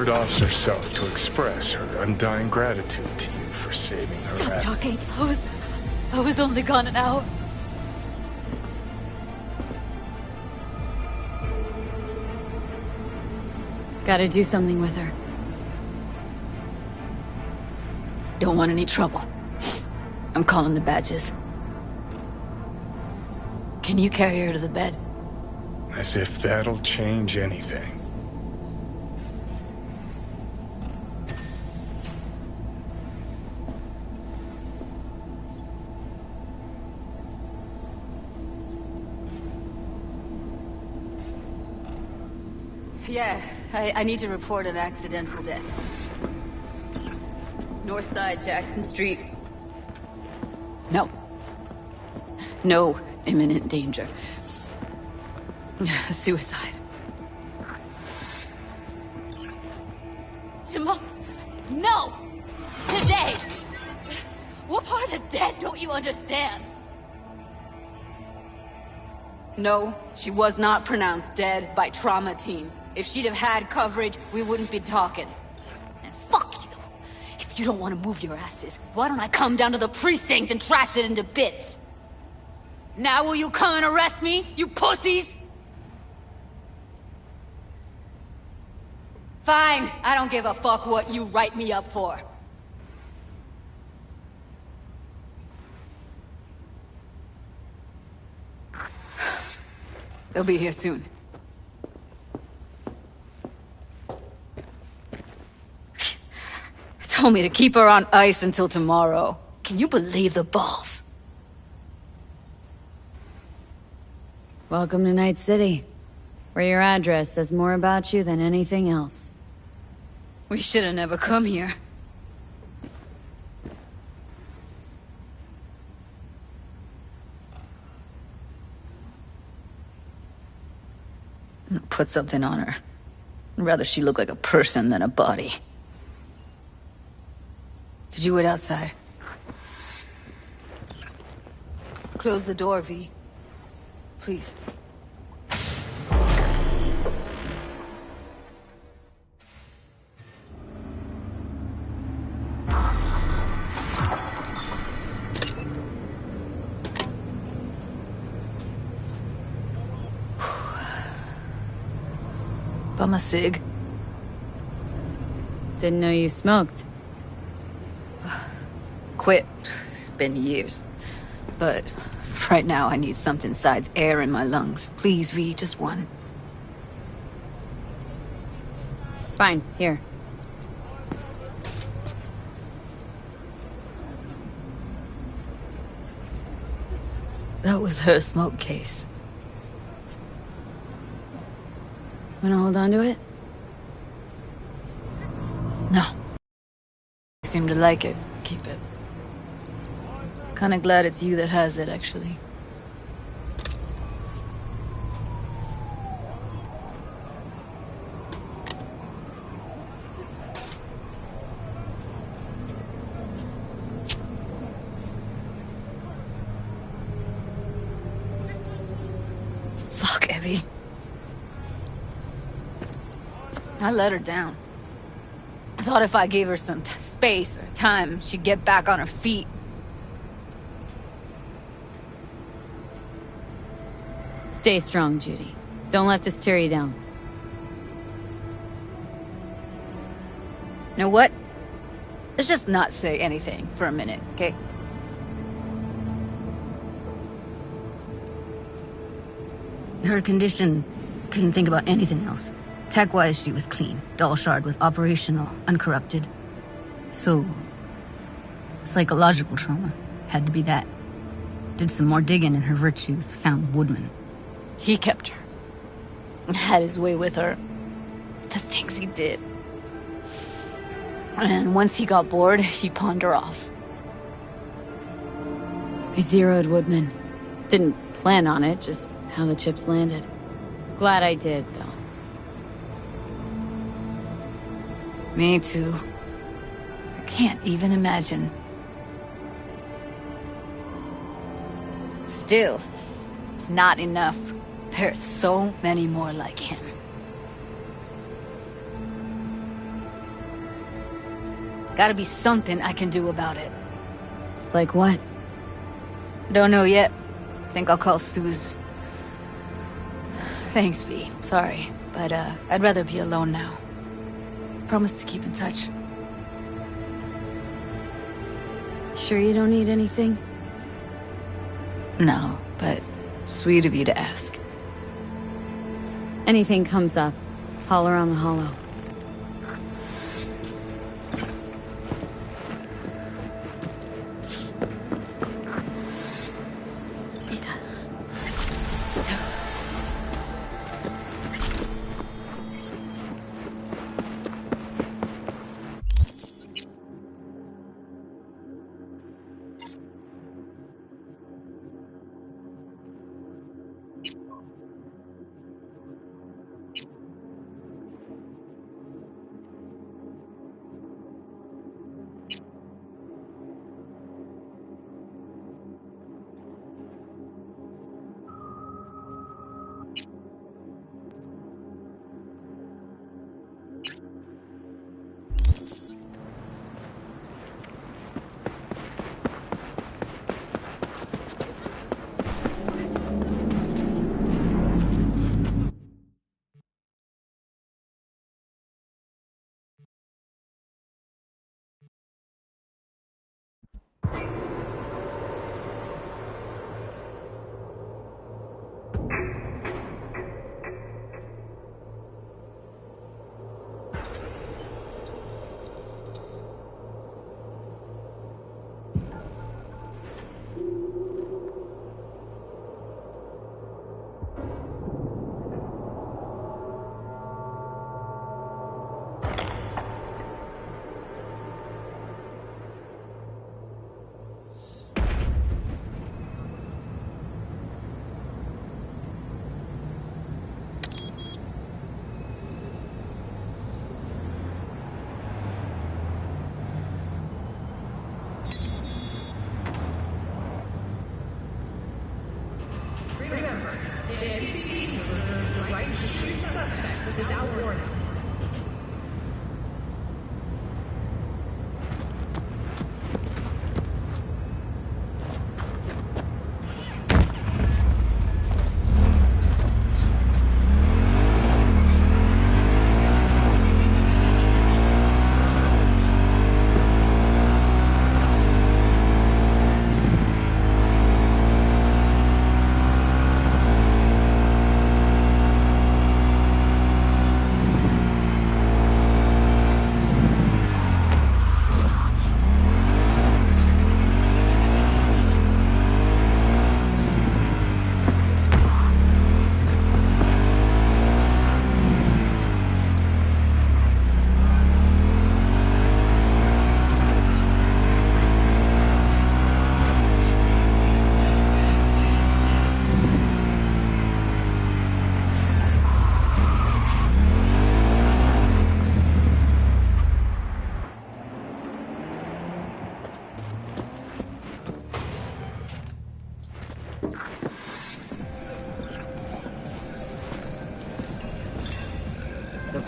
third officer herself to express her undying gratitude to you for saving her. Stop talking. I was only gone an hour. Gotta do something with her. Don't want any trouble. I'm calling the badges. Can you carry her to the bed? As if that'll change anything. Yeah, I need to report an accidental death. North side, Jackson Street. No. No imminent danger. Suicide. Tomorrow? No! Today! What part of dead don't you understand? No, she was not pronounced dead by trauma team. If she'd have had coverage, we wouldn't be talking. And fuck you! If you don't want to move your asses, why don't I come down to the precinct and trash it into bits? Now will you come and arrest me, you pussies? Fine, I don't give a fuck what you write me up for. They'll be here soon. Told me to keep her on ice until tomorrow. Can you believe the balls? Welcome to Night City, where your address says more about you than anything else. We should have never come here. Put something on her. I'd rather she look like a person than a body. Could you wait outside? Close the door, V. Please. Bum a cig. Didn't know you smoked. Quit. It's been years. But right now I need something besides air in my lungs. Please, V, just one. Fine, here. That was her smoke case. Wanna hold on to it? No. You seem to like it. Keep it. Kinda glad it's you that has it, actually. Fuck, Evie. I let her down. I thought if I gave her some space or time, she'd get back on her feet. Stay strong, Judy. Don't let this tear you down. You know what? Let's just not say anything for a minute, okay? Her condition, couldn't think about anything else. Tech-wise, she was clean. Doll Shard was operational, uncorrupted. So, psychological trauma. Had to be that. Did some more digging in her virtues, found Woodman. He kept her. Had his way with her. The things he did. And once he got bored, he pawned her off. I zeroed Woodman. Didn't plan on it, just how the chips landed. Glad I did, though. Me too. I can't even imagine. Still, it's not enough. There are so many more like him. Gotta be something I can do about it. Like what? Don't know yet. Think I'll call Suze. Thanks, V. Sorry, but I'd rather be alone now. Promise to keep in touch. Sure you don't need anything? No, but sweet of you to ask. Anything comes up, holler on the hollow.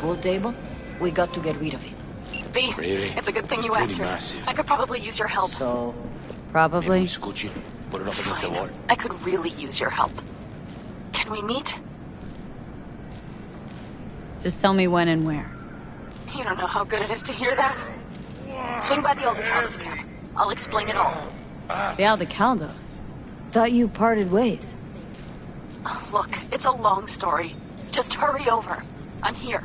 Pool table? We got to get rid of it. V, Really? it's a good thing It's you pretty answered. massive. I could probably use your help. So, Probably. Scooch it, put it up against the wall. I could really use your help. Can we meet? Just tell me when and where. You don't know how good it is to hear that. Swing by the Aldecaldos camp. I'll explain it all. The Aldecaldos? Thought you parted ways. Look, it's a long story. Just hurry over. I'm here.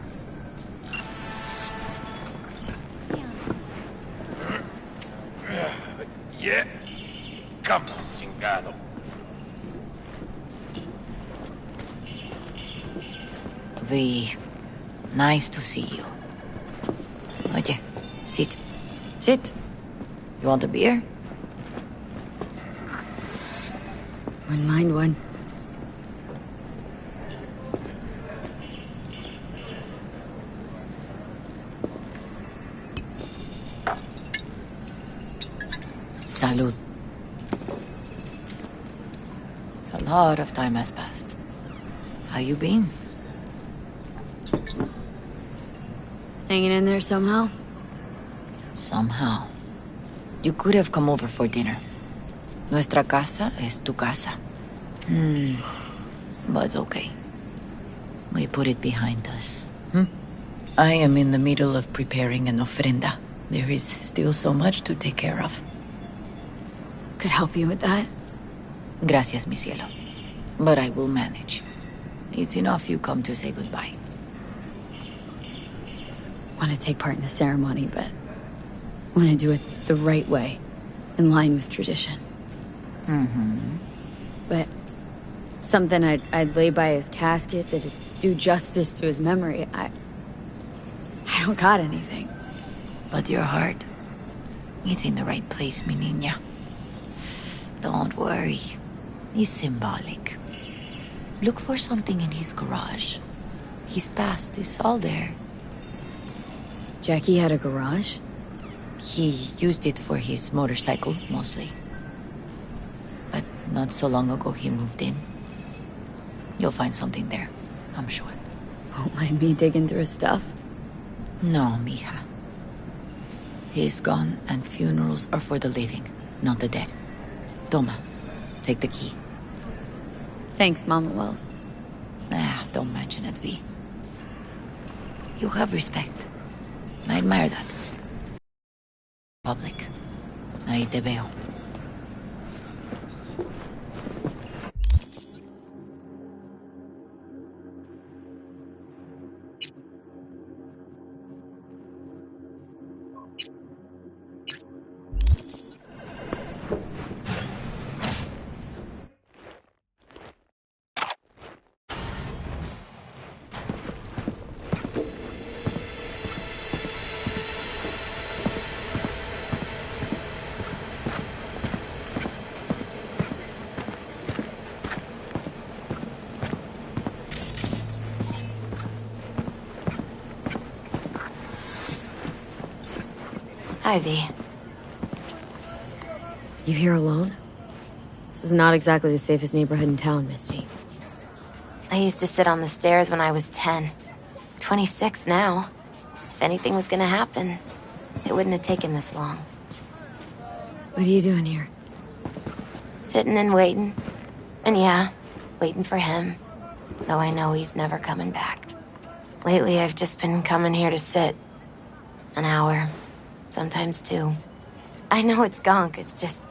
Yeah. Come on, chingado. V, nice to see you. Oye, sit. Sit. You want a beer? Wouldn't mind one. Salud. A lot of time has passed. How you been? Hanging in there somehow? Somehow. You could have come over for dinner. Nuestra casa es tu casa. But okay. We put it behind us. I am in the middle of preparing an ofrenda. There is still so much to take care of. Could help you with that. Gracias, mi cielo. But I will manage. It's enough you come to say goodbye. Want to take part in the ceremony, but want to do it the right way, in line with tradition. But something I'd lay by his casket that'd do justice to his memory. I don't got anything. But your heart, it's in the right place, mi niña. Don't worry. It's symbolic. Look for something in his garage. His past is all there. Jackie had a garage? He used it for his motorcycle, mostly. But not so long ago he moved in. You'll find something there, I'm sure. Won't mind me digging through his stuff? No, mija. He's gone, and funerals are for the living, not the dead. Toma, take the key. Thanks, Mama Wells. Don't mention it, V. You have respect. I admire that. Public. Ahí te veo. Ivy. You here alone? This is not exactly the safest neighborhood in town, Misty. I used to sit on the stairs when I was 10. 26 now. If anything was gonna happen, it wouldn't have taken this long. What are you doing here? Sitting and waiting. And yeah, waiting for him. Though I know he's never coming back. Lately, I've just been coming here to sit. An hour. Sometimes 2. I know it's gunk, it's just...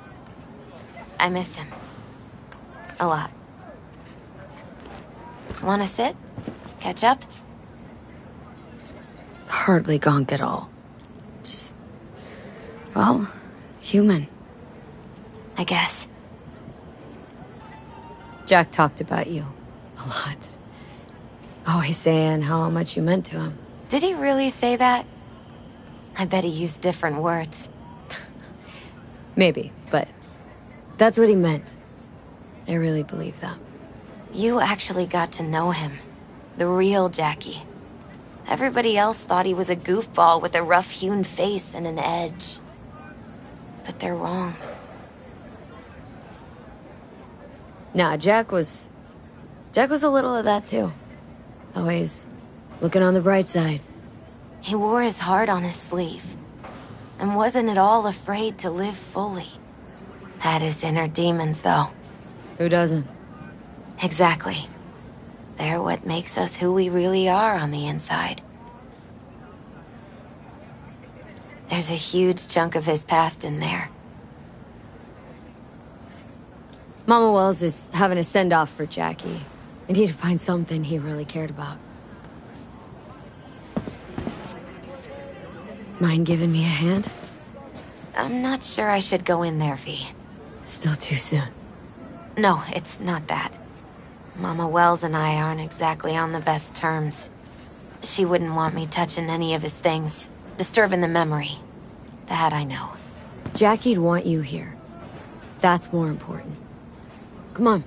I miss him. A lot. Wanna sit? Catch up? Hardly gonk at all. Just... well, human. I guess. Jack talked about you. A lot. Always saying how much you meant to him. Did he really say that? I bet he used different words. Maybe, but that's what he meant. I really believe that. You actually got to know him. The real Jackie. Everybody else thought he was a goofball with a rough-hewn face and an edge. But they're wrong. Nah, Jack was a little of that too. Always looking on the bright side. He wore his heart on his sleeve. And wasn't at all afraid to live fully. Had his inner demons, though. Who doesn't? Exactly. They're what makes us who we really are on the inside. There's a huge chunk of his past in there. Mama Wells is having a send-off for Jackie. I need to find something he really cared about. Mind giving me a hand? I'm not sure I should go in there, V. Still too soon. No, it's not that. Mama Wells and I aren't exactly on the best terms. She wouldn't want me touching any of his things, disturbing the memory. That I know. Jackie'd want you here. That's more important. Come on.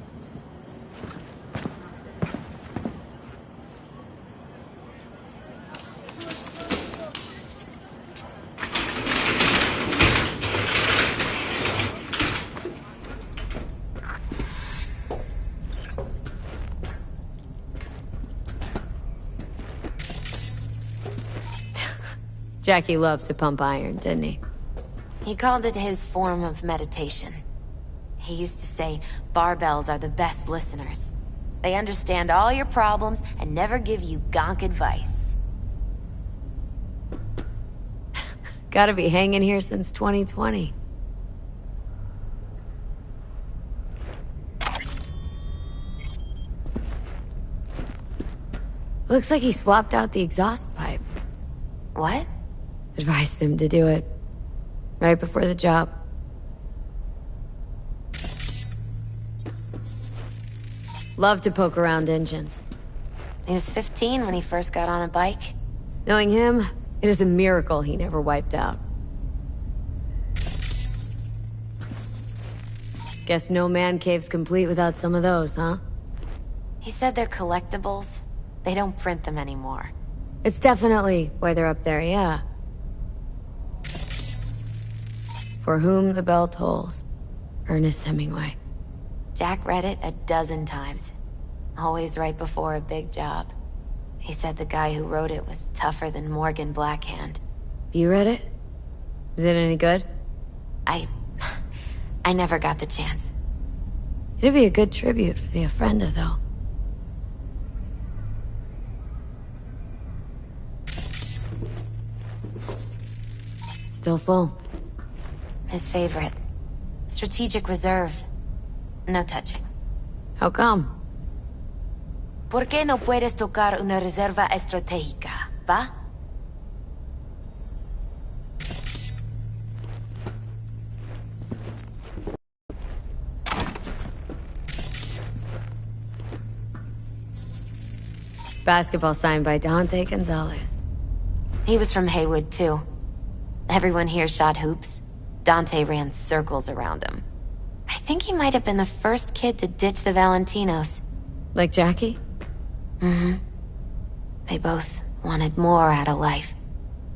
Jackie loved to pump iron, didn't he? He called it his form of meditation. He used to say barbells are the best listeners. They understand all your problems and never give you gonk advice. Gotta be hanging here since 2020. Looks like he swapped out the exhaust pipe. What? Advised him to do it. Right before the job. Love to poke around engines. He was 15 when he first got on a bike. Knowing him, it is a miracle he never wiped out. Guess no man cave's complete without some of those, huh? He said they're collectibles. They don't print them anymore. It's definitely why they're up there, yeah. For whom the bell tolls. Ernest Hemingway. Jack read it a dozen times. Always right before a big job. He said the guy who wrote it was tougher than Morgan Blackhand. You read it? Is it any good? I never got the chance. It'd be a good tribute for the Ofrenda, though. Still full. His favorite. Strategic reserve. No touching. How come? ¿Por qué no puedes tocar una reserva estratégica, va? Basketball signed by Dante Gonzalez. He was from Haywood, too. Everyone here shot hoops. Dante ran circles around him. I think he might have been the first kid to ditch the Valentinos. Like Jackie? Mm-hmm. They both wanted more out of life.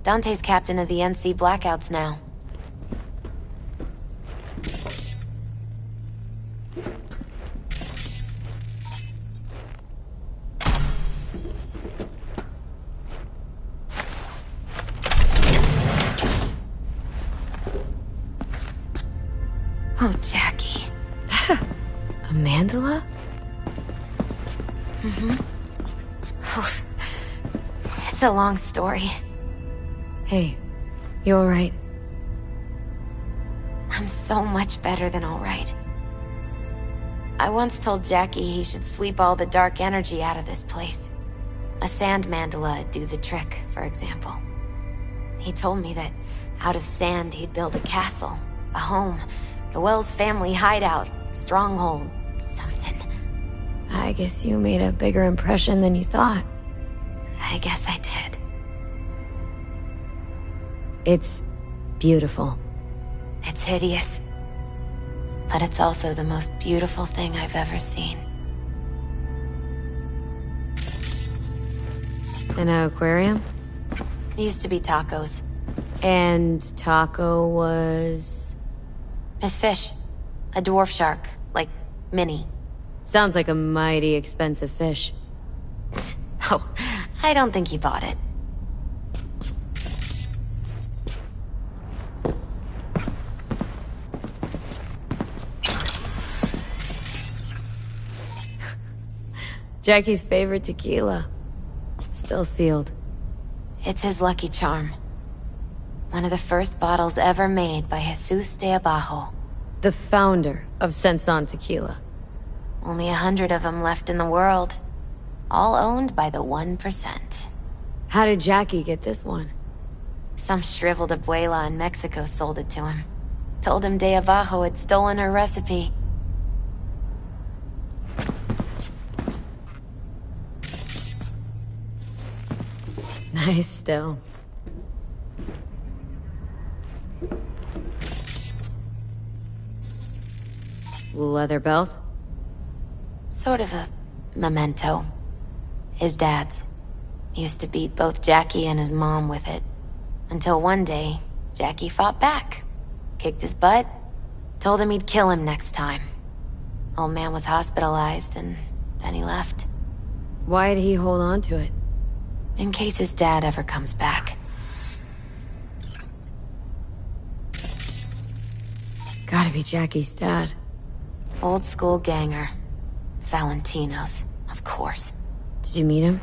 Dante's captain of the NC Blackouts now. Oh, Jackie. A mandala? Mm-hmm. Oh, it's a long story. Hey, you alright? I'm so much better than alright. I once told Jackie he should sweep all the dark energy out of this place. A sand mandala'd do the trick, for example. He told me that out of sand he'd build a castle, a home, the Wells family hideout, stronghold, something. I guess you made a bigger impression than you thought. I guess I did. It's beautiful. It's hideous. But it's also the most beautiful thing I've ever seen. An aquarium? It used to be Taco's. And Taco was... His fish. A dwarf shark. Like, Minnie. Sounds like a mighty expensive fish. Oh, I don't think he bought it. Jackie's favorite tequila. Still sealed. It's his lucky charm. One of the first bottles ever made by Jesus de Abajo. The founder of Senson Tequila. Only 100 of them left in the world. All owned by the 1%. How did Jackie get this one? Some shriveled abuela in Mexico sold it to him. Told him de Abajo had stolen her recipe. Nice still. Leather belt? Sort of a memento. His dad's. Used to beat both Jackie and his mom with it. Until one day, Jackie fought back. Kicked his butt. Told him he'd kill him next time. Old man was hospitalized, and then he left. Why'd he hold on to it? In case his dad ever comes back. Gotta be Jackie's dad. Old school ganger. Valentino's, of course. Did you meet him?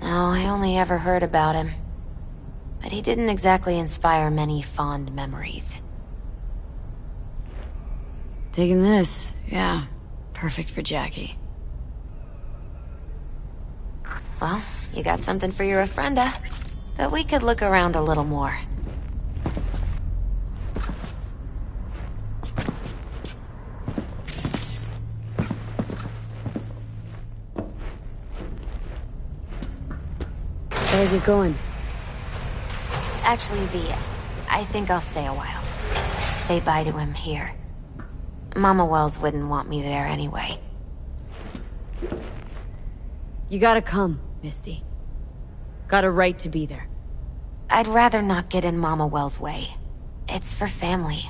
No, I only ever heard about him. But he didn't exactly inspire many fond memories. Taking this, yeah. Perfect for Jackie. Well, you got something for your ofrenda. But we could look around a little more. Better get going. Actually, V, I think I'll stay a while. Say bye to him here. Mama Wells wouldn't want me there anyway. You gotta come, Misty. Got a right to be there. I'd rather not get in Mama Wells' way. It's for family.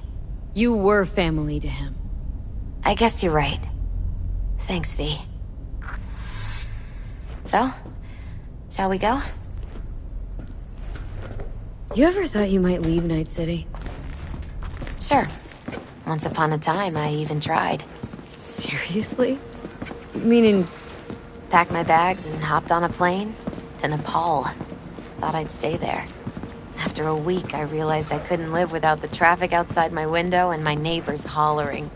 You were family to him. I guess you're right. Thanks, V. So, shall we go? You ever thought you might leave Night City? Sure. Once upon a time, I even tried. Seriously? Meaning... Packed my bags and hopped on a plane to Nepal. Thought I'd stay there. After a week, I realized I couldn't live without the traffic outside my window and my neighbors hollering.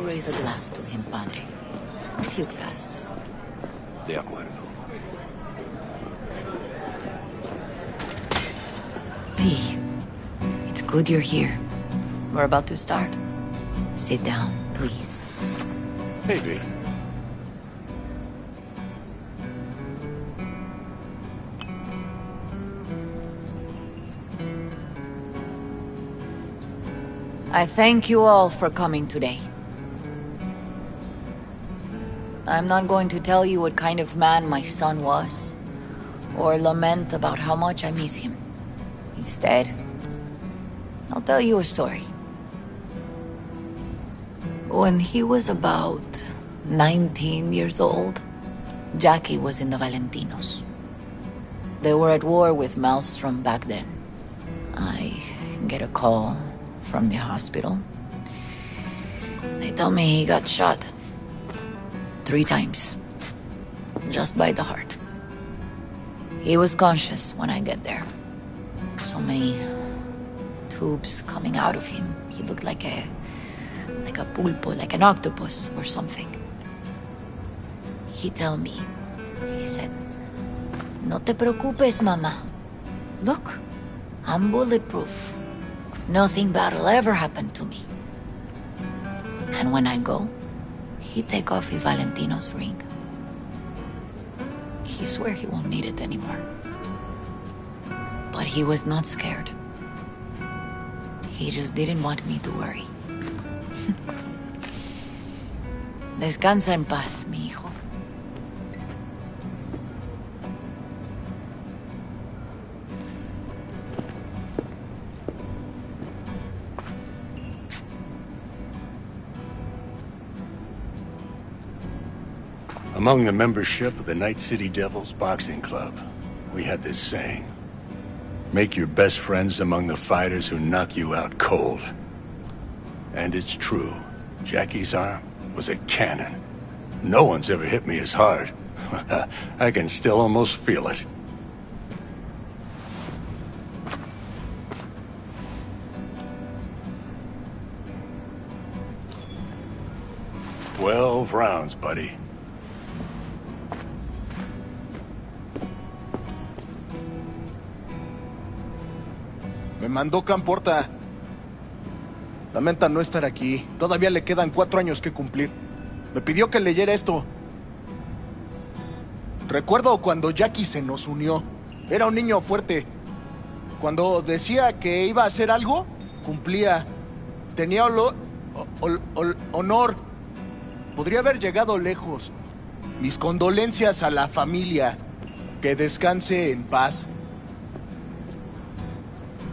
Raise a glass to him, Padre. A few glasses. De acuerdo. Hey, it's good you're here. We're about to start. Sit down, please. Hey, V. I thank you all for coming today. I'm not going to tell you what kind of man my son was, or lament about how much I miss him. Instead, I'll tell you a story. When he was about 19 years old, Jackie was in the Valentinos. They were at war with Maelstrom back then. I get a call from the hospital. They tell me he got shot. 3 times. Just by the heart. He was conscious when I get there. So many tubes coming out of him. He looked like a pulpo, like an octopus or something. He told me, he said, "No te preocupes, mama. Look, I'm bulletproof. Nothing bad will ever happen to me." And when I go, he take off his Valentino's ring. He swear he won't need it anymore. But he was not scared. He just didn't want me to worry. Descansa en paz, mi hijo. Among the membership of the Night City Devils Boxing Club, we had this saying. Make your best friends among the fighters who knock you out cold. And it's true. Jackie's arm was a cannon. No one's ever hit me as hard. I can still almost feel it. "12 rounds, buddy." Me mandó Camporta. Lamenta no estar aquí. Todavía le quedan 4 años que cumplir. Me pidió que leyera esto. Recuerdo cuando Jackie se nos unió. Era un niño fuerte. Cuando decía que iba a hacer algo, cumplía. Tenía honor. Podría haber llegado lejos. Mis condolencias a la familia. Que descanse en paz.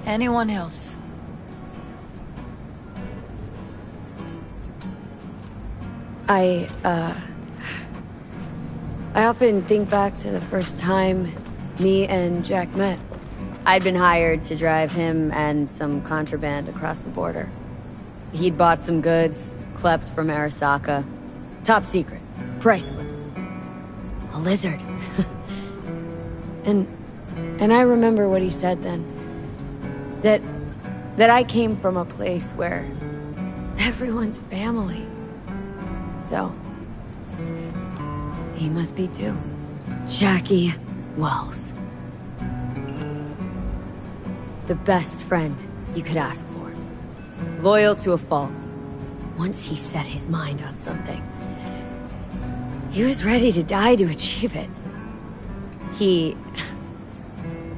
Anyone else? I often think back to the first time me and Jack met. I'd been hired to drive him and some contraband across the border. He'd bought some goods, klept from Arasaka. Top secret. Priceless. A lizard. And I remember what he said then. That I came from a place where everyone's family. So, he must be too. Jackie Wells. The best friend you could ask for. Loyal to a fault. Once he set his mind on something, he was ready to die to achieve it. He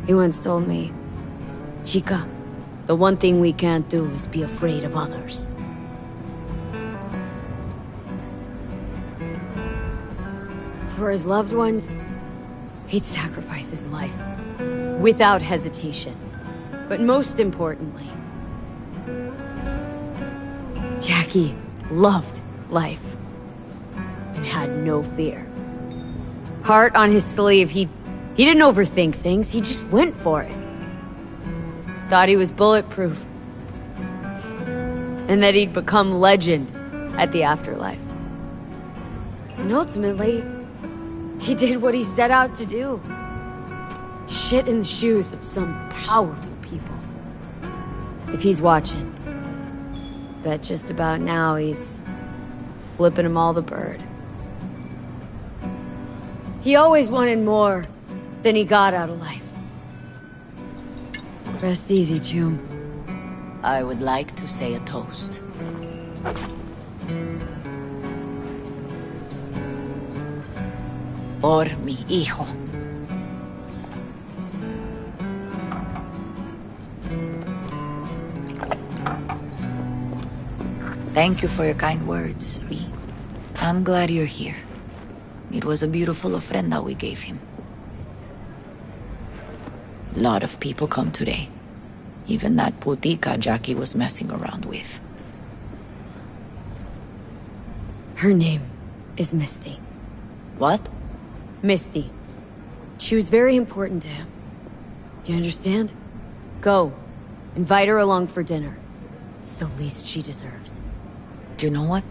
once told me, Chica, the one thing we can't do is be afraid of others. For his loved ones, he'd sacrifice his life. Without hesitation. But most importantly, Jackie loved life. And had no fear. Heart on his sleeve, he didn't overthink things, he just went for it. Thought he was bulletproof. And that he'd become legend at the afterlife. And ultimately, he did what he set out to do. Shit in the shoes of some powerful people. If he's watching, bet just about now he's flipping them all the bird. He always wanted more than he got out of life. Rest easy, Chum. I would like to say a toast. Por mi hijo. Thank you for your kind words, V. I'm glad you're here. It was a beautiful ofrenda we gave him. A lot of people come today. Even that putica Jackie was messing around with. Her name is Misty. What? Misty. She was very important to him. Do you understand? Go. Invite her along for dinner. It's the least she deserves. Do you know what?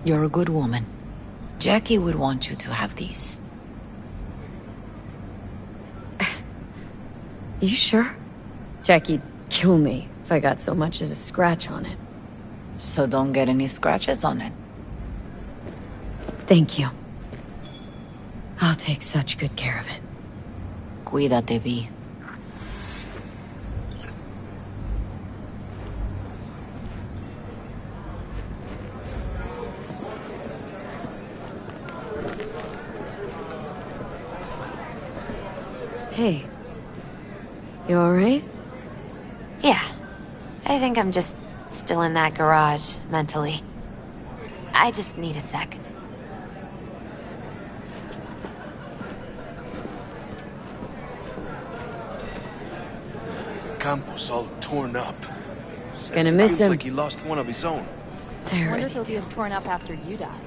You're a good woman. Jackie would want you to have these. You sure? Jackie'd kill me if I got so much as a scratch on it. So don't get any scratches on it. Thank you. I'll take such good care of it. Cuídate, Vi. Hey. You alright? Yeah. I think I'm just still in that garage, mentally. I just need a sec. Campos all torn up. Gonna miss him. Like he lost one of his own. There Wonder it if he'll be as torn up after you die.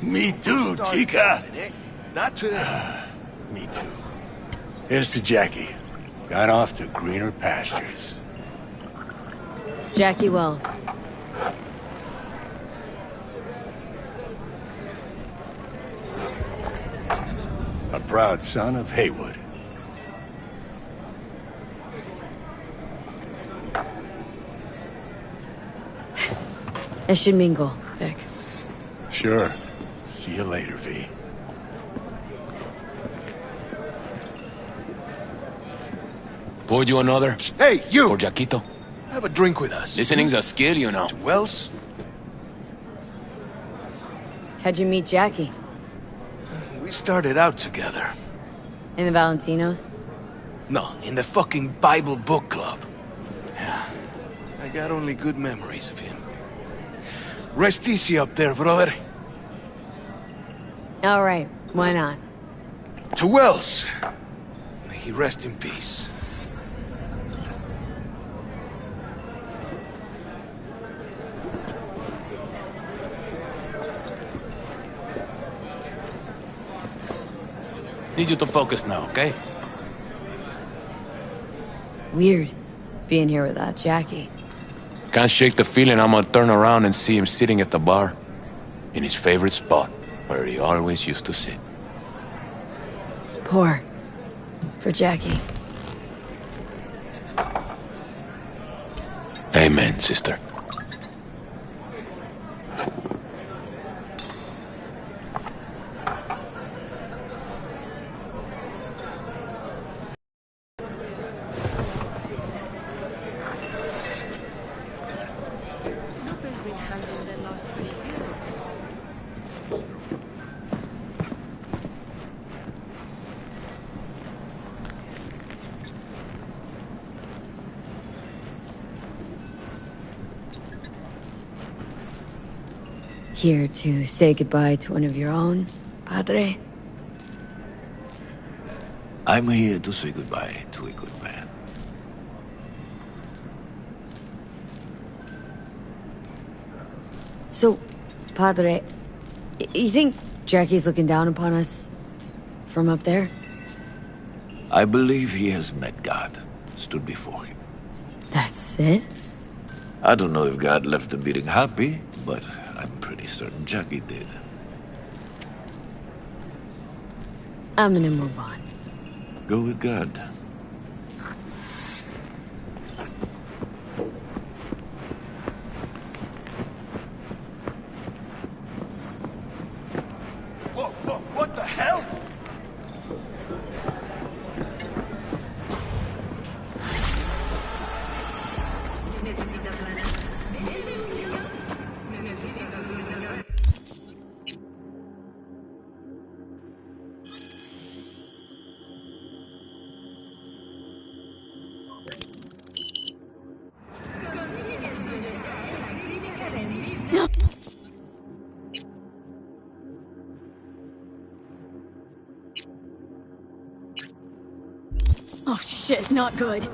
Me too, chica. Not today. Me too. Here's to Jackie. Got off to greener pastures. Jackie Wells. A proud son of Haywood. I should mingle, Vic. Sure. See you later, V. Pour you another? Hey, you! For Jaquito. Have a drink with us. Listening's a skill, you know. Wells? How'd you meet Jackie? We started out together. In the Valentinos? No, in the fucking Bible book club. Yeah, I got only good memories of him. Rest easy up there, brother. All right, why not? To Wells. May he rest in peace. Need you to focus now, okay? Weird, being here without Jackie. Can't shake the feeling I'm gonna turn around and see him sitting at the bar. In his favorite spot, where he always used to sit. Pour. For Jackie. Amen, sister. Here to say goodbye to one of your own, Padre? I'm here to say goodbye to a good man. So, Padre, you think Jackie's looking down upon us from up there? I believe he has met God, stood before him. That's it? I don't know if God left him being happy, but I'm pretty certain Jackie did. I'm gonna move on. Go with God. Whoa, what the hell? Oh shit, not good.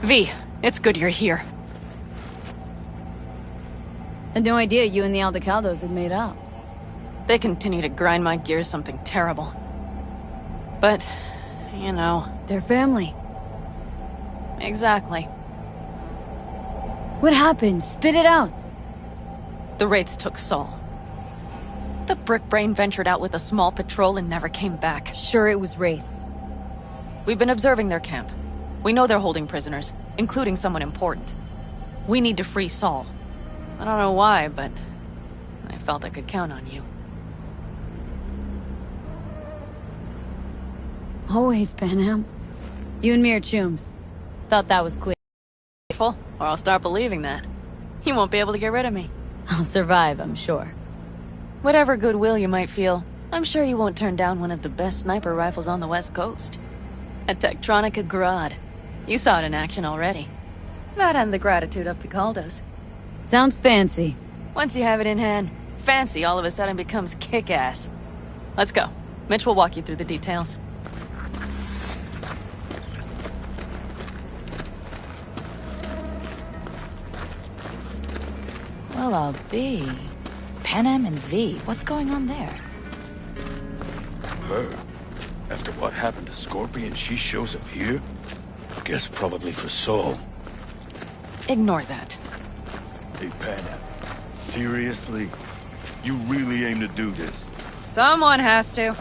V, it's good you're here. Had no idea you and the Aldecaldos had made up. They continue to grind my gears something terrible. But, you know... They're family. Exactly. What happened? Spit it out. The Wraiths took Saul. The Brickbrain ventured out with a small patrol and never came back. Sure it was Wraiths. We've been observing their camp. We know they're holding prisoners, including someone important. We need to free Saul. I don't know why, but I felt I could count on you. Always, Panam. You and me are chums. Thought that was clear. Or I'll start believing that. You won't be able to get rid of me. I'll survive, I'm sure. Whatever goodwill you might feel, I'm sure you won't turn down one of the best sniper rifles on the West Coast. A Tektronica Grad. You saw it in action already. That and the gratitude of the Caldos. Sounds fancy. Once you have it in hand, fancy all of a sudden becomes kick-ass. Let's go. Mitch will walk you through the details. Well, I'll be. Panam and V, what's going on there? Her? After what happened to Scorpion, she shows up here? Guess probably for Saul. Ignore that. Hey, Panam. Seriously? You really aim to do this? Someone has to.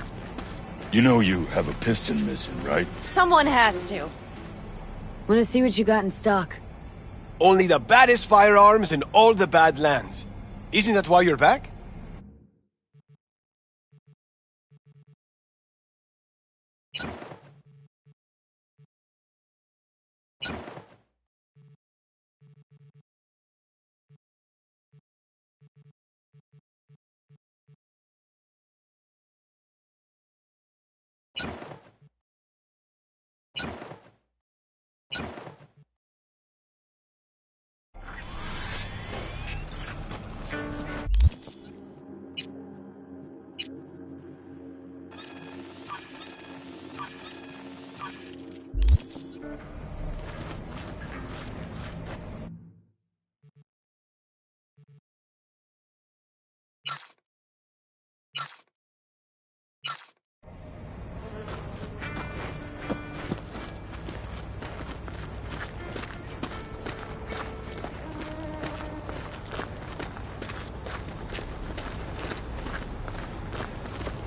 You know you have a piston missing, right? Someone has to. Wanna see what you got in stock? Only the baddest firearms in all the Badlands. Isn't that why you're back?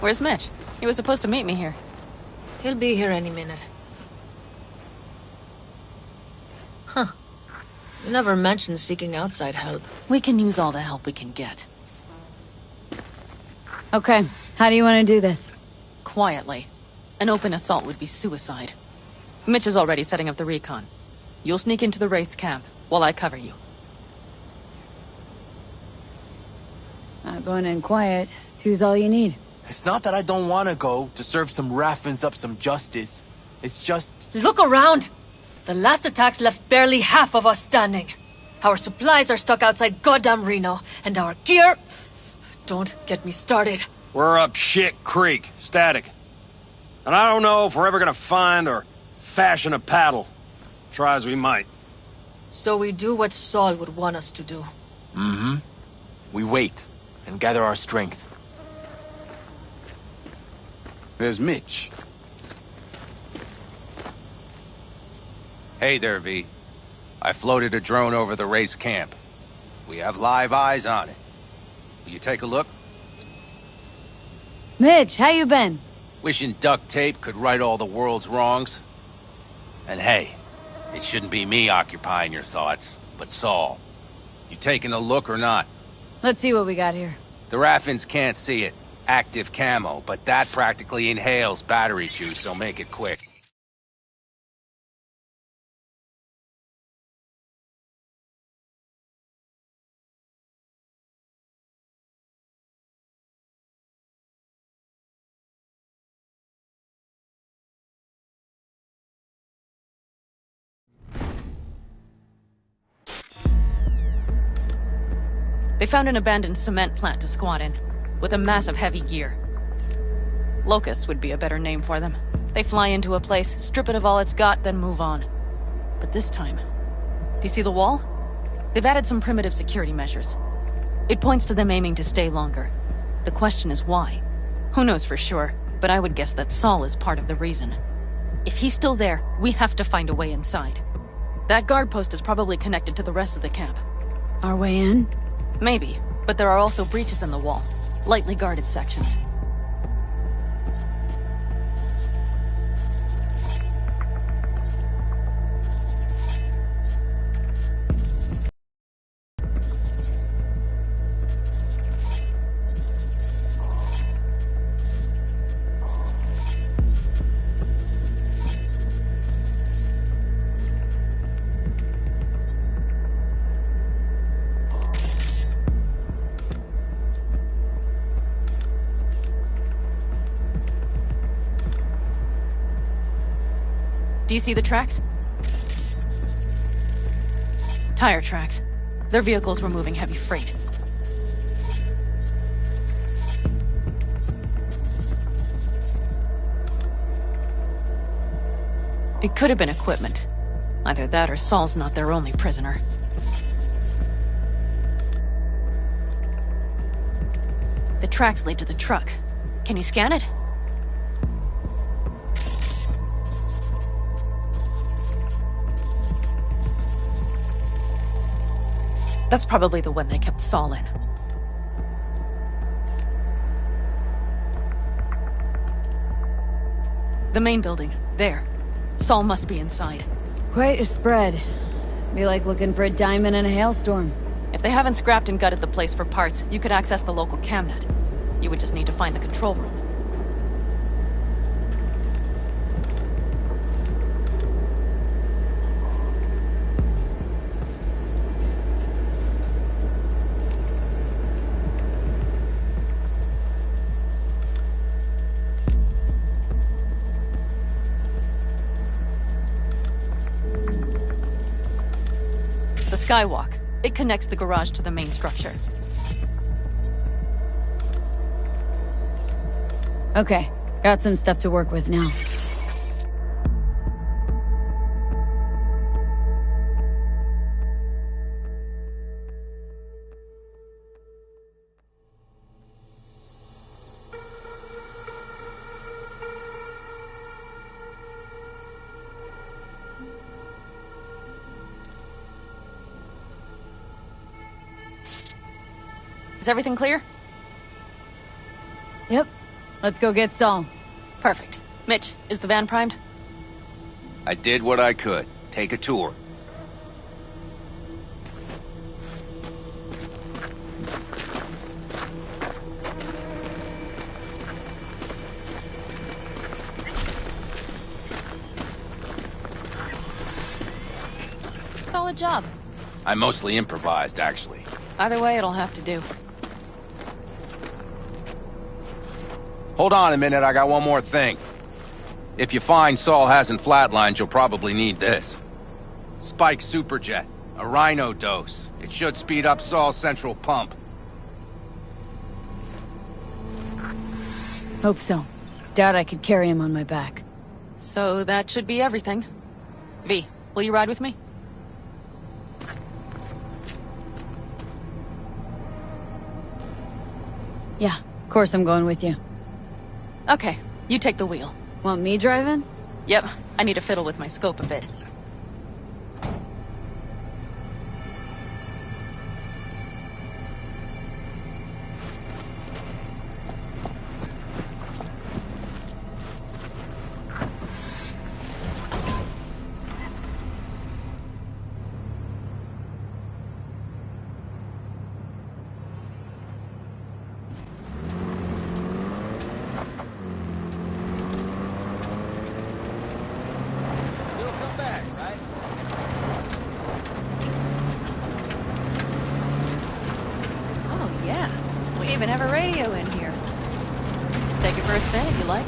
Where's Mitch? He was supposed to meet me here. He'll be here any minute. Huh. You never mentioned seeking outside help. We can use all the help we can get. Okay, how do you want to do this? Quietly. An open assault would be suicide. Mitch is already setting up the recon. You'll sneak into the Wraith's camp, while I cover you. Going in quiet. Two's all you need. It's not that I don't want to go to serve some Raffins up some justice. It's just... Look around! The last attacks left barely half of us standing. Our supplies are stuck outside goddamn Reno, and our gear... Don't get me started. We're up shit creek, static. And I don't know if we're ever gonna find or fashion a paddle. Try as we might. So we do what Saul would want us to do. Mm-hmm. We wait, and gather our strength. There's Mitch. Hey there, V. I floated a drone over the race camp. We have live eyes on it. Will you take a look? Mitch, how you been? Wishing duct tape could right all the world's wrongs. And hey, it shouldn't be me occupying your thoughts, but Saul. You taking a look or not? Let's see what we got here. The Raffins can't see it. Active camo, but that practically inhales battery juice, so make it quick. They found an abandoned cement plant to squat in, with a massive heavy gear. Locusts would be a better name for them. They fly into a place, strip it of all it's got, then move on. But this time... Do you see the wall? They've added some primitive security measures. It points to them aiming to stay longer. The question is why? Who knows for sure, but I would guess that Saul is part of the reason. If he's still there, we have to find a way inside. That guard post is probably connected to the rest of the camp. Our way in? Maybe, but there are also breaches in the wall. Lightly guarded sections. Do you see the tracks? Tire tracks. Their vehicles were moving heavy freight. It could have been equipment. Either that or Saul's not their only prisoner. The tracks lead to the truck. Can you scan it? That's probably the one they kept Saul in. The main building. There. Saul must be inside. Quite a spread. Be like looking for a diamond in a hailstorm. If they haven't scrapped and gutted the place for parts, you could access the local camnet. You would just need to find the control room. The skywalk. It connects the garage to the main structure. Okay, got some stuff to work with now. Is everything clear? Yep. Let's go get Saul. Perfect. Mitch, is the van primed? I did what I could. Take a tour. Solid job. I mostly improvised, actually. Either way, it'll have to do. Hold on a minute, I got one more thing. If you find Saul hasn't flatlined, you'll probably need this. Spike Superjet. A Rhino dose. It should speed up Saul's central pump. Hope so. Doubt I could carry him on my back. So that should be everything. V, will you ride with me? Yeah, of course I'm going with you. Okay, you take the wheel. Want me driving? Yep, I need to fiddle with my scope a bit. Even have a radio in here. Take it for a spin if you like.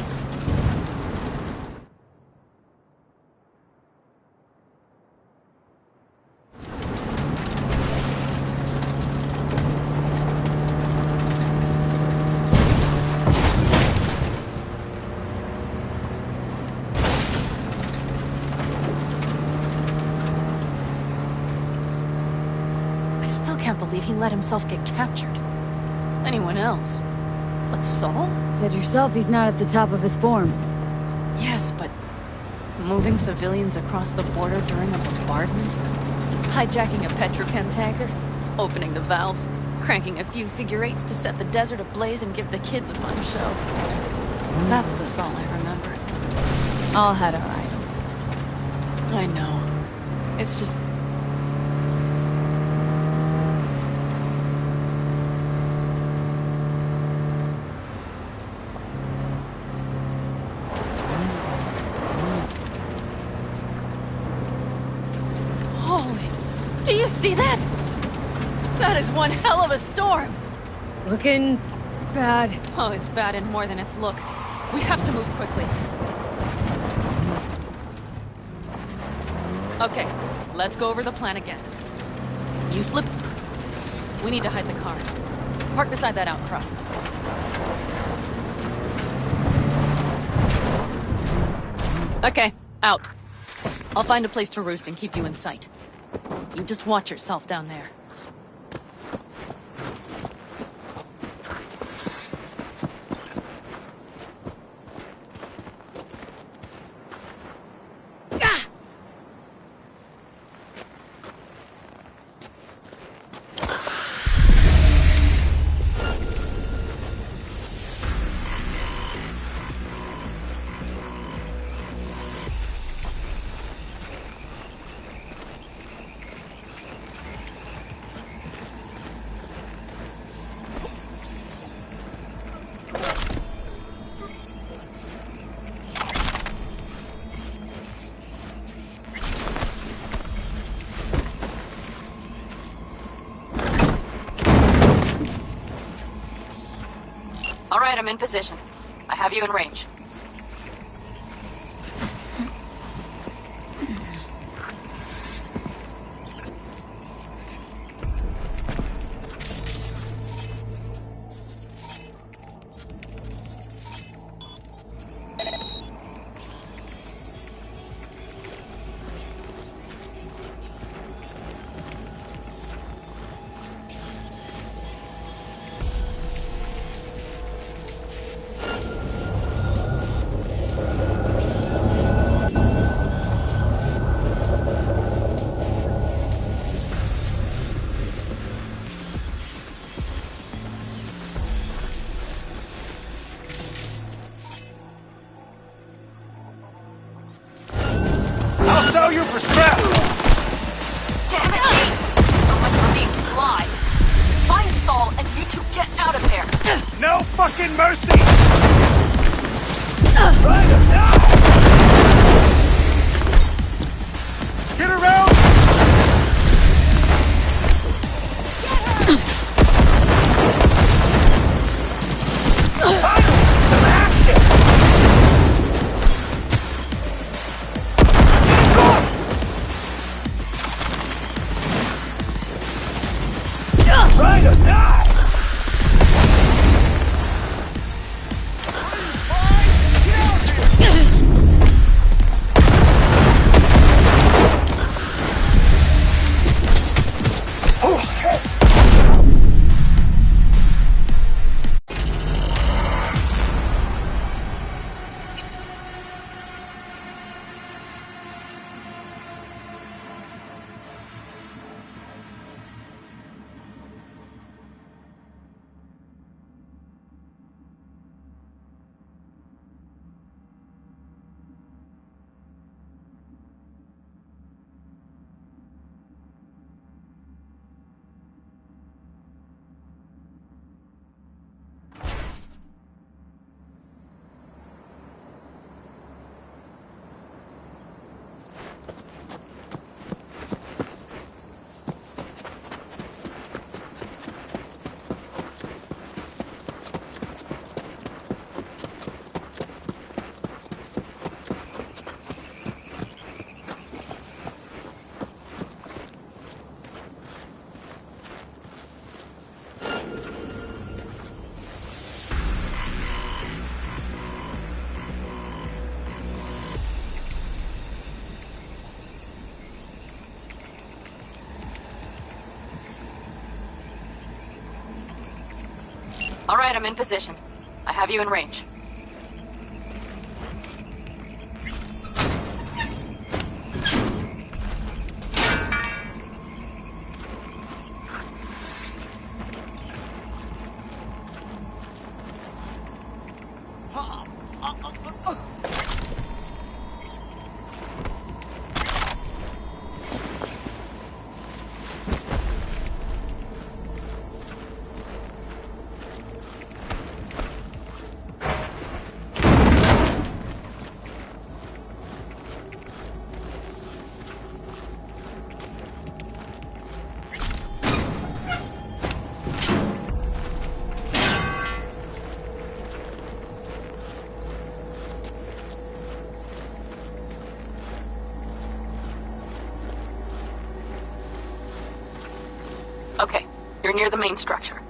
he let himself get captured? Anyone else? But Saul? Said yourself he's not at the top of his form. Yes, but moving civilians across the border during a bombardment? Hijacking a petrochem tanker? Opening the valves? Cranking a few figure eights to set the desert ablaze and give the kids a fun show? That's the Saul I remember. All had our idols. I know. It's just... Do you see that? That is one hell of a storm! Looking... bad. Oh, it's bad in more than its look. We have to move quickly. Okay, let's go over the plan again. You slip... We need to hide the car. Park beside that outcrop. Okay, out. I'll find a place to roost and keep you in sight. You just watch yourself down there. All right, I'm in position. I have you in range. Sell you for scrap! Damn it, Pete! So much for being sly. Find Saul and you two get out of there. No fucking mercy! Right now! Get around! Try to die! Get out here! Alright, I'm in position. I have you in range. Okay, you're near the main structure.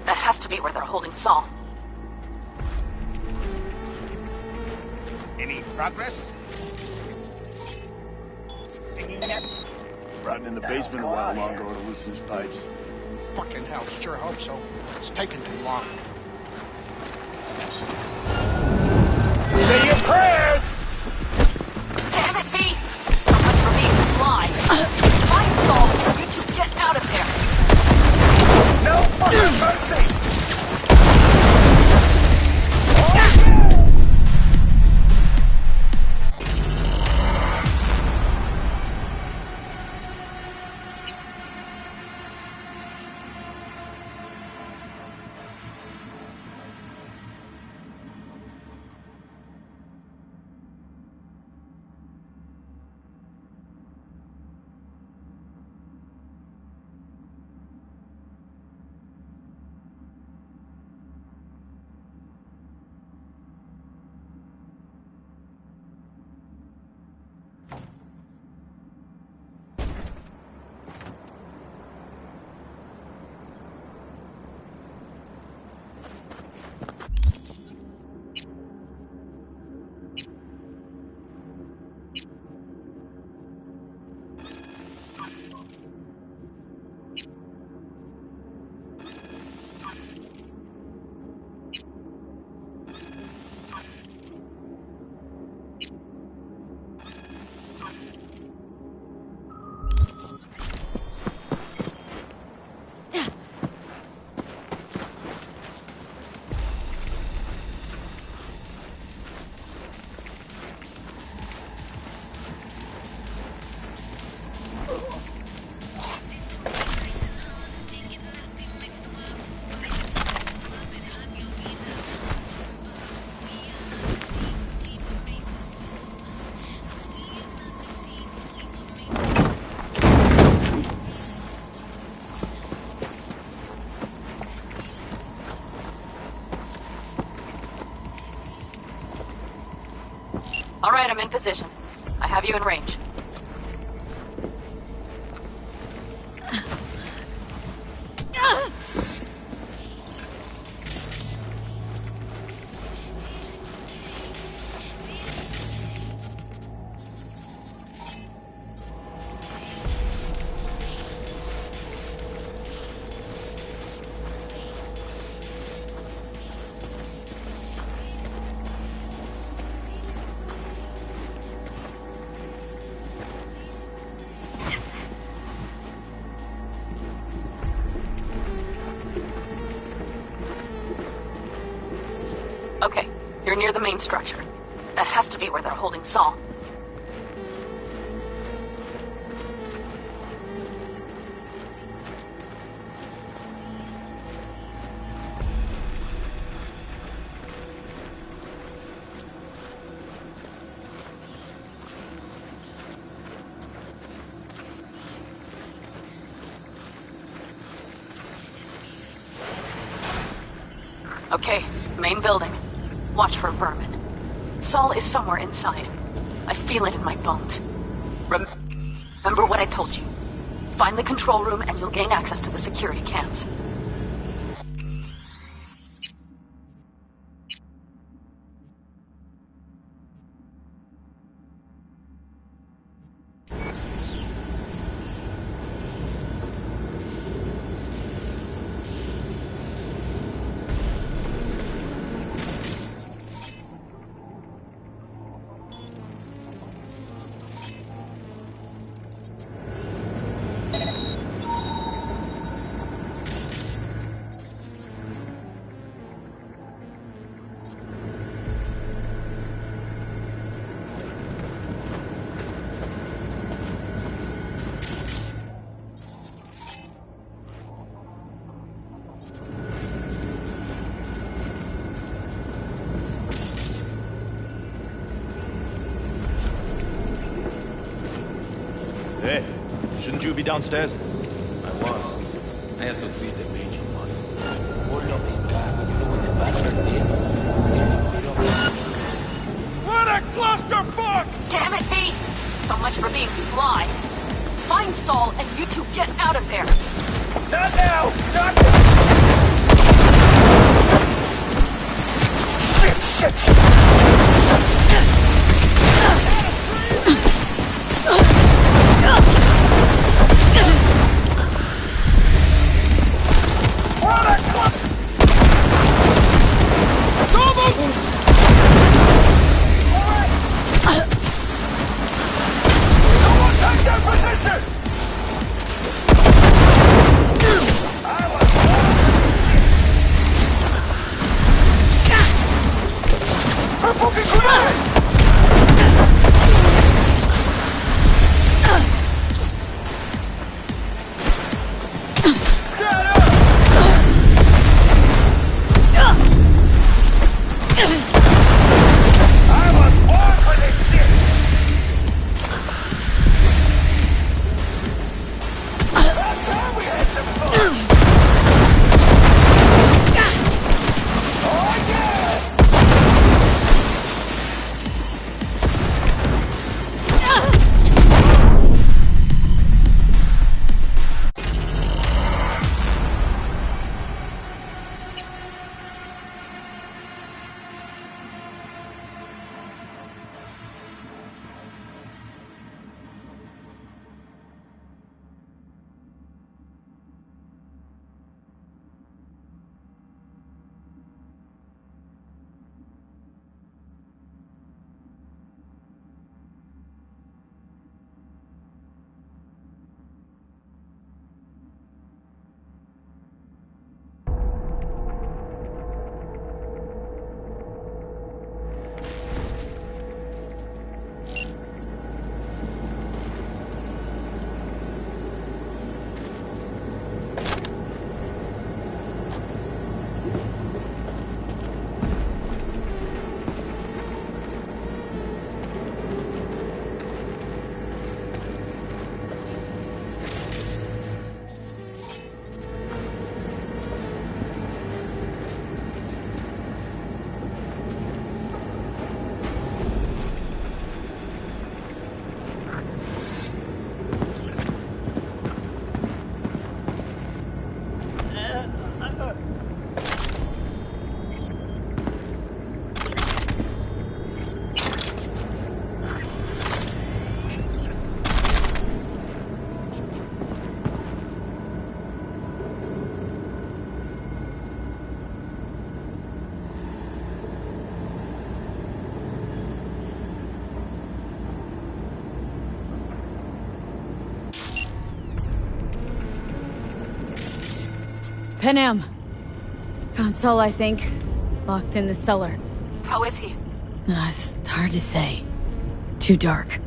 That has to be where they're holding Saul. Any progress? Singing yet? Rotting in the basement a while longer or to loosen his pipes. Fucking hell, sure hope so. It's taking too long. Say your prayers! Damn it, V! So much for being sly. Find Saul and you two get out of there! No fucking mercy! Alright, I'm in position. I have you in range. Okay, you're near the main structure. That has to be where they're holding Saul. Okay, main building. Watch for vermin. Saul is somewhere inside. I feel it in my bones. Remember what I told you. Find the control room and you'll gain access to the security cams. Hey, shouldn't you be downstairs? I was. I had to feed the Major one. All of this time, you know what the bastard did? What a clusterfuck! Damn it, B! So much for being sly. Find Saul and you two get out of there. Not now! Not now! Panam. Found Saul, I think. Locked in the cellar. How is he? It's hard to say. Too dark.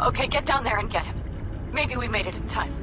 Okay, get down there and get him. Maybe we made it in time.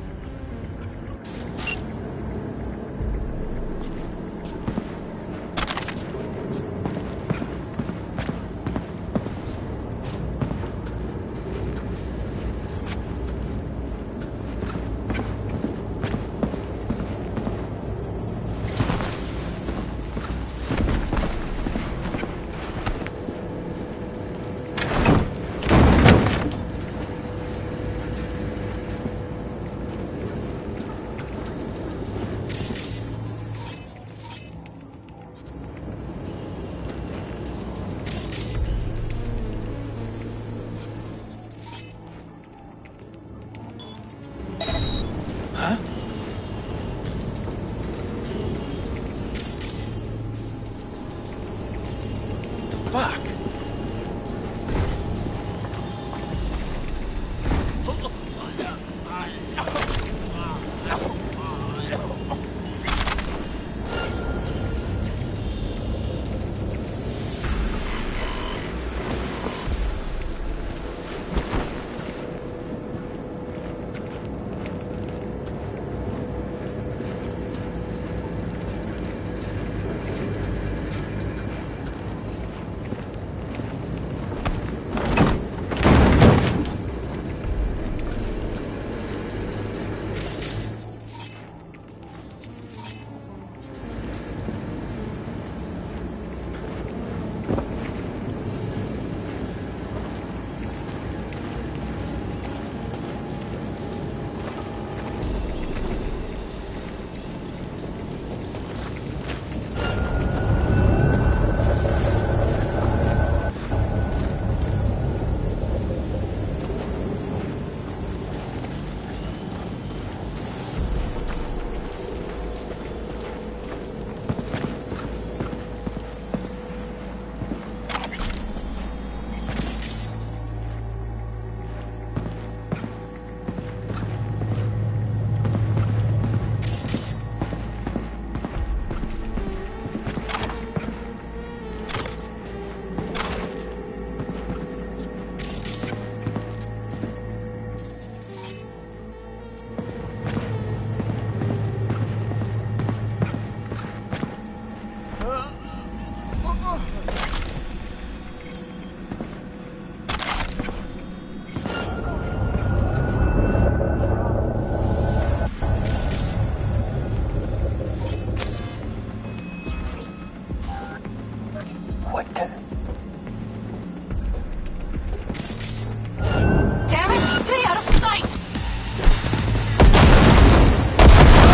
Damn it, stay out of sight!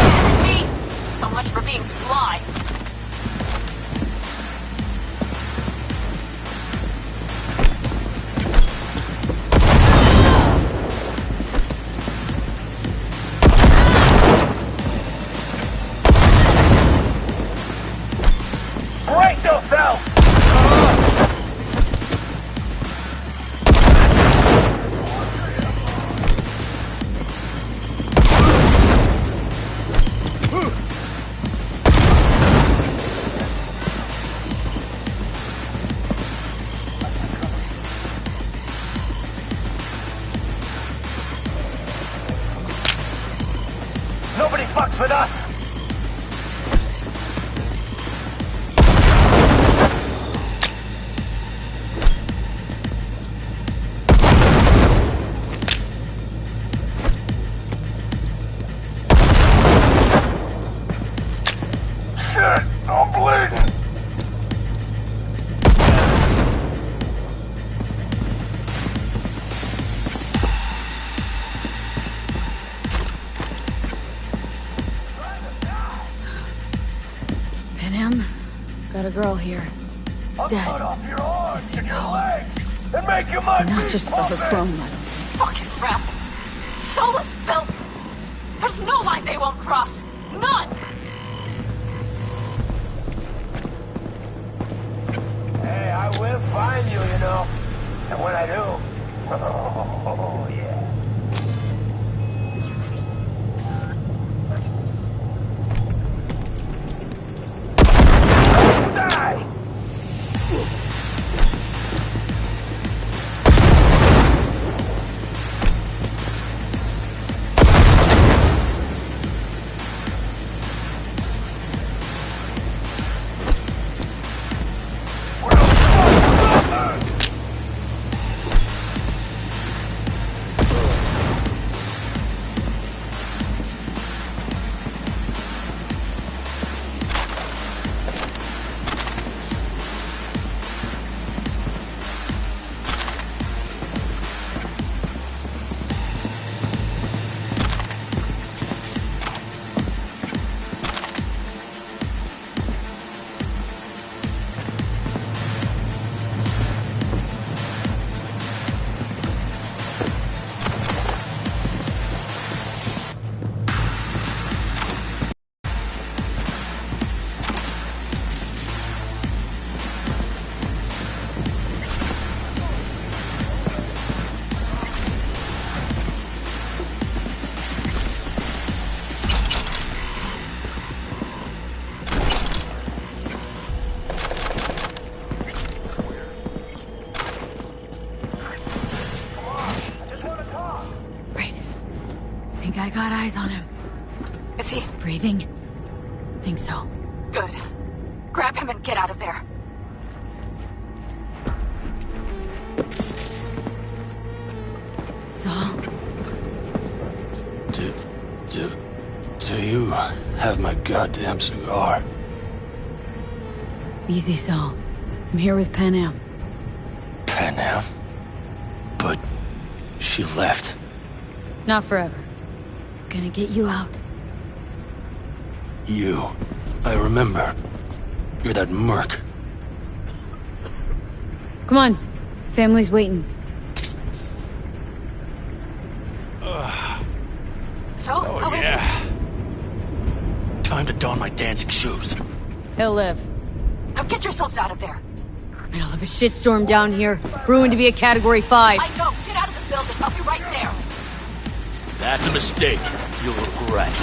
Damn it, me! So much for being sly. Brace yourself! Nobody fucks with us! Shit, I'm bleeding! Panam, got a girl here. Dead. Cut off your arms Is it and your now? legs and make your mind Not just for her chrome, Fucking rabbits! Soulless filth! There's no line they won't cross! None! Hey, I will find you, you know. And when I do, oh yeah. Die! Think I got eyes on him. Is he? Breathing? Think so. Good. Grab him and get out of there. Saul? Do you have my goddamn cigar? Easy, Saul. I'm here with Panam. Panam? But she left. Not forever. Gonna get you out. You. I remember. You're that merc. Come on. Family's waiting. So, how is he? Time to don my dancing shoes. He'll live. Now get yourselves out of there. Middle of a shitstorm down here. Ruined to be a Category 5. I know. Get out of the building. I'll be right there. That's a mistake. You'll regret.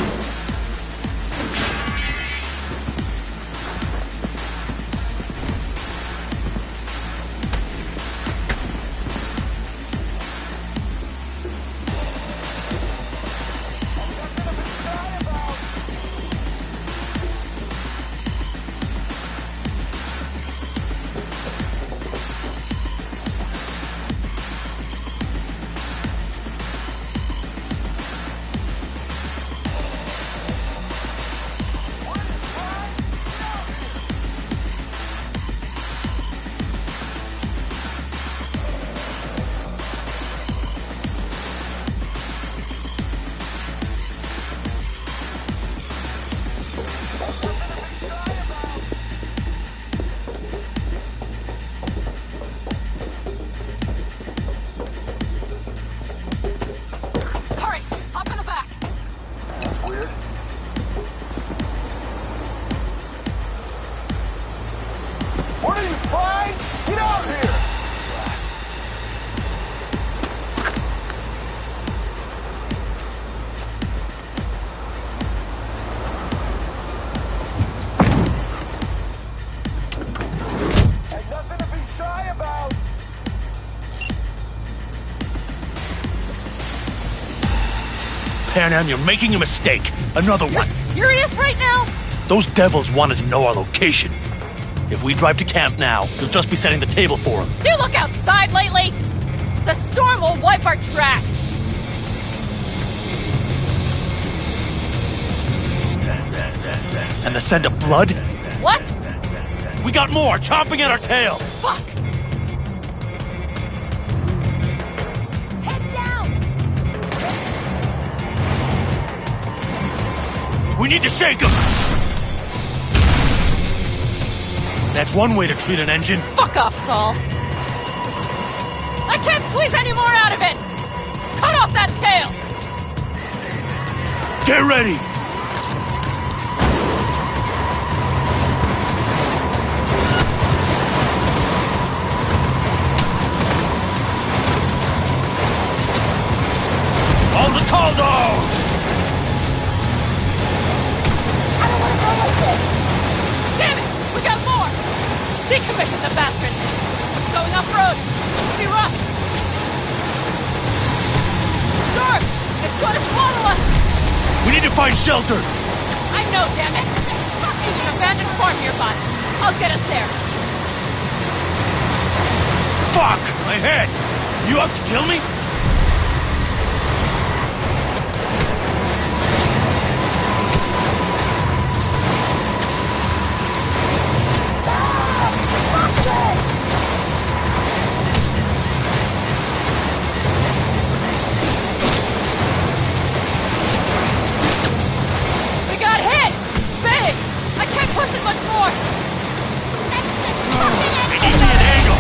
Panam, you're making a mistake. Another You're one. serious right now? Those devils wanted to know our location. If we drive to camp now, you'll just be setting the table for them. You look outside lately? The storm will wipe our tracks. And the scent of blood? What? We got more, chomping at our tail. Fuck! Head down! We need to shake them! That's one way to treat an engine. Fuck off, Saul. I can't squeeze any more out of it! Cut off that tail! Get ready! On the call dog! I don't want to go like this! Damn it! We got more! Decommission the bastards! Going off-road! Be rough! Storm! It's going to swallow us! We need to find shelter! I know, damn it! There's an abandoned farm nearby. I'll get us there. Fuck! My head! You out to kill me? We got hit! Big! I can't push it much more! I need an angle!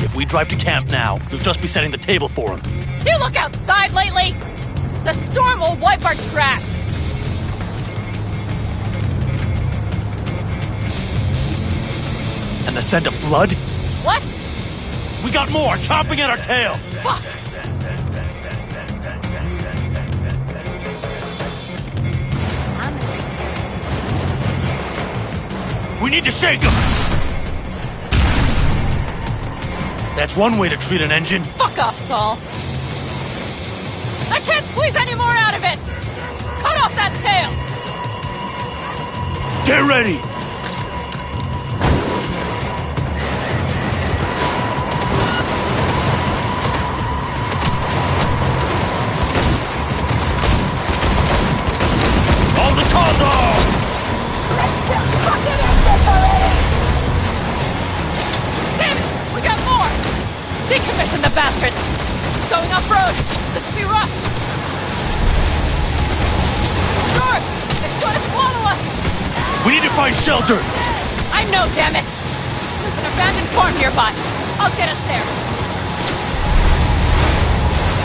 If we drive to camp now, you'll just be setting the table for them. You look outside lately? The storm will wipe our tracks. And the scent of blood? What? We got more, chomping at our tail. Fuck! We need to shake them! That's one way to treat an engine. Fuck off, Saul. I can't squeeze any more out of it! Cut off that tail! Get ready! On the call dog! Damn it! We got more! Decommission the bastards! Going off-road! This will be rough! Storm! It's going to swallow us! We need to find shelter! I know, damn it! There's an abandoned farm nearby. I'll get us there.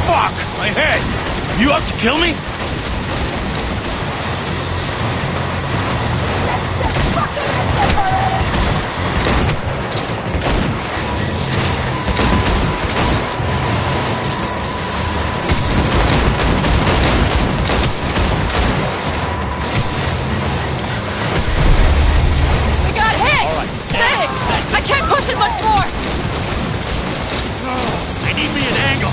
Fuck! My head! You out to kill me? I can't push it much more! I need me an angle!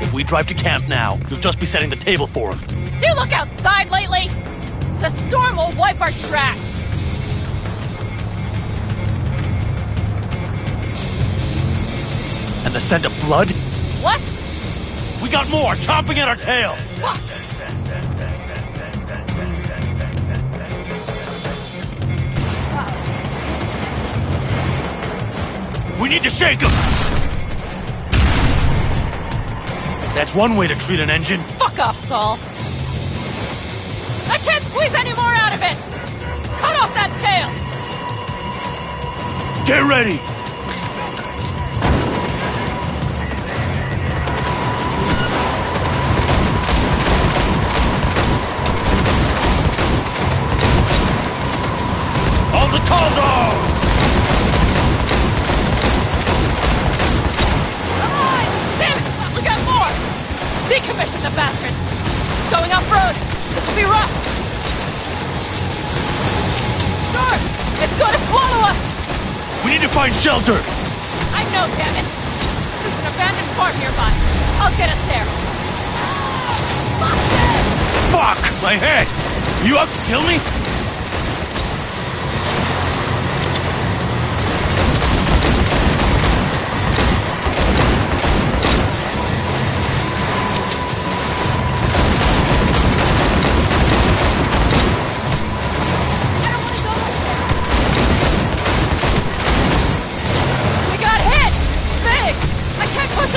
If we drive to camp now, you'll just be setting the table for him. You look outside lately? The storm will wipe our tracks. And the scent of blood? What? We got more chomping at our tail. Fuck! We need to shake him! That's one way to treat an engine. Fuck off, Saul. I can't squeeze any more out of it! Cut off that tail! Get ready! All the call dogs! Come on! Damn it! We got more! Decommission the bastards! Going off-road! This will be rough! Storm! It's going to swallow us! We need to find shelter! I know, damn it! There's an abandoned farm nearby. I'll get us there. Fuck! My head! Are you out to kill me?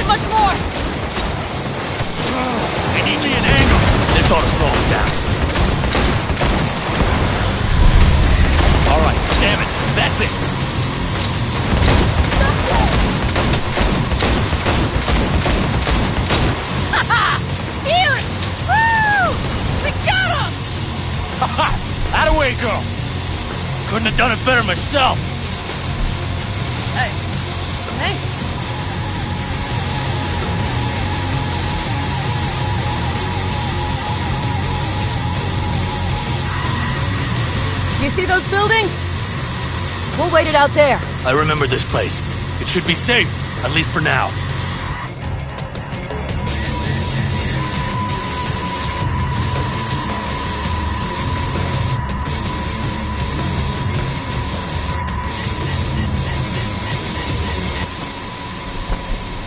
Much more! They need me an angle. This ought to slow them down. All right, damn it. That's it. Ha-ha! Here! Woo! We got him! Ha-ha! How'd away go? Couldn't have done it better myself. Hey, thanks. You see those buildings? We'll wait it out there. I remember this place. It should be safe, at least for now.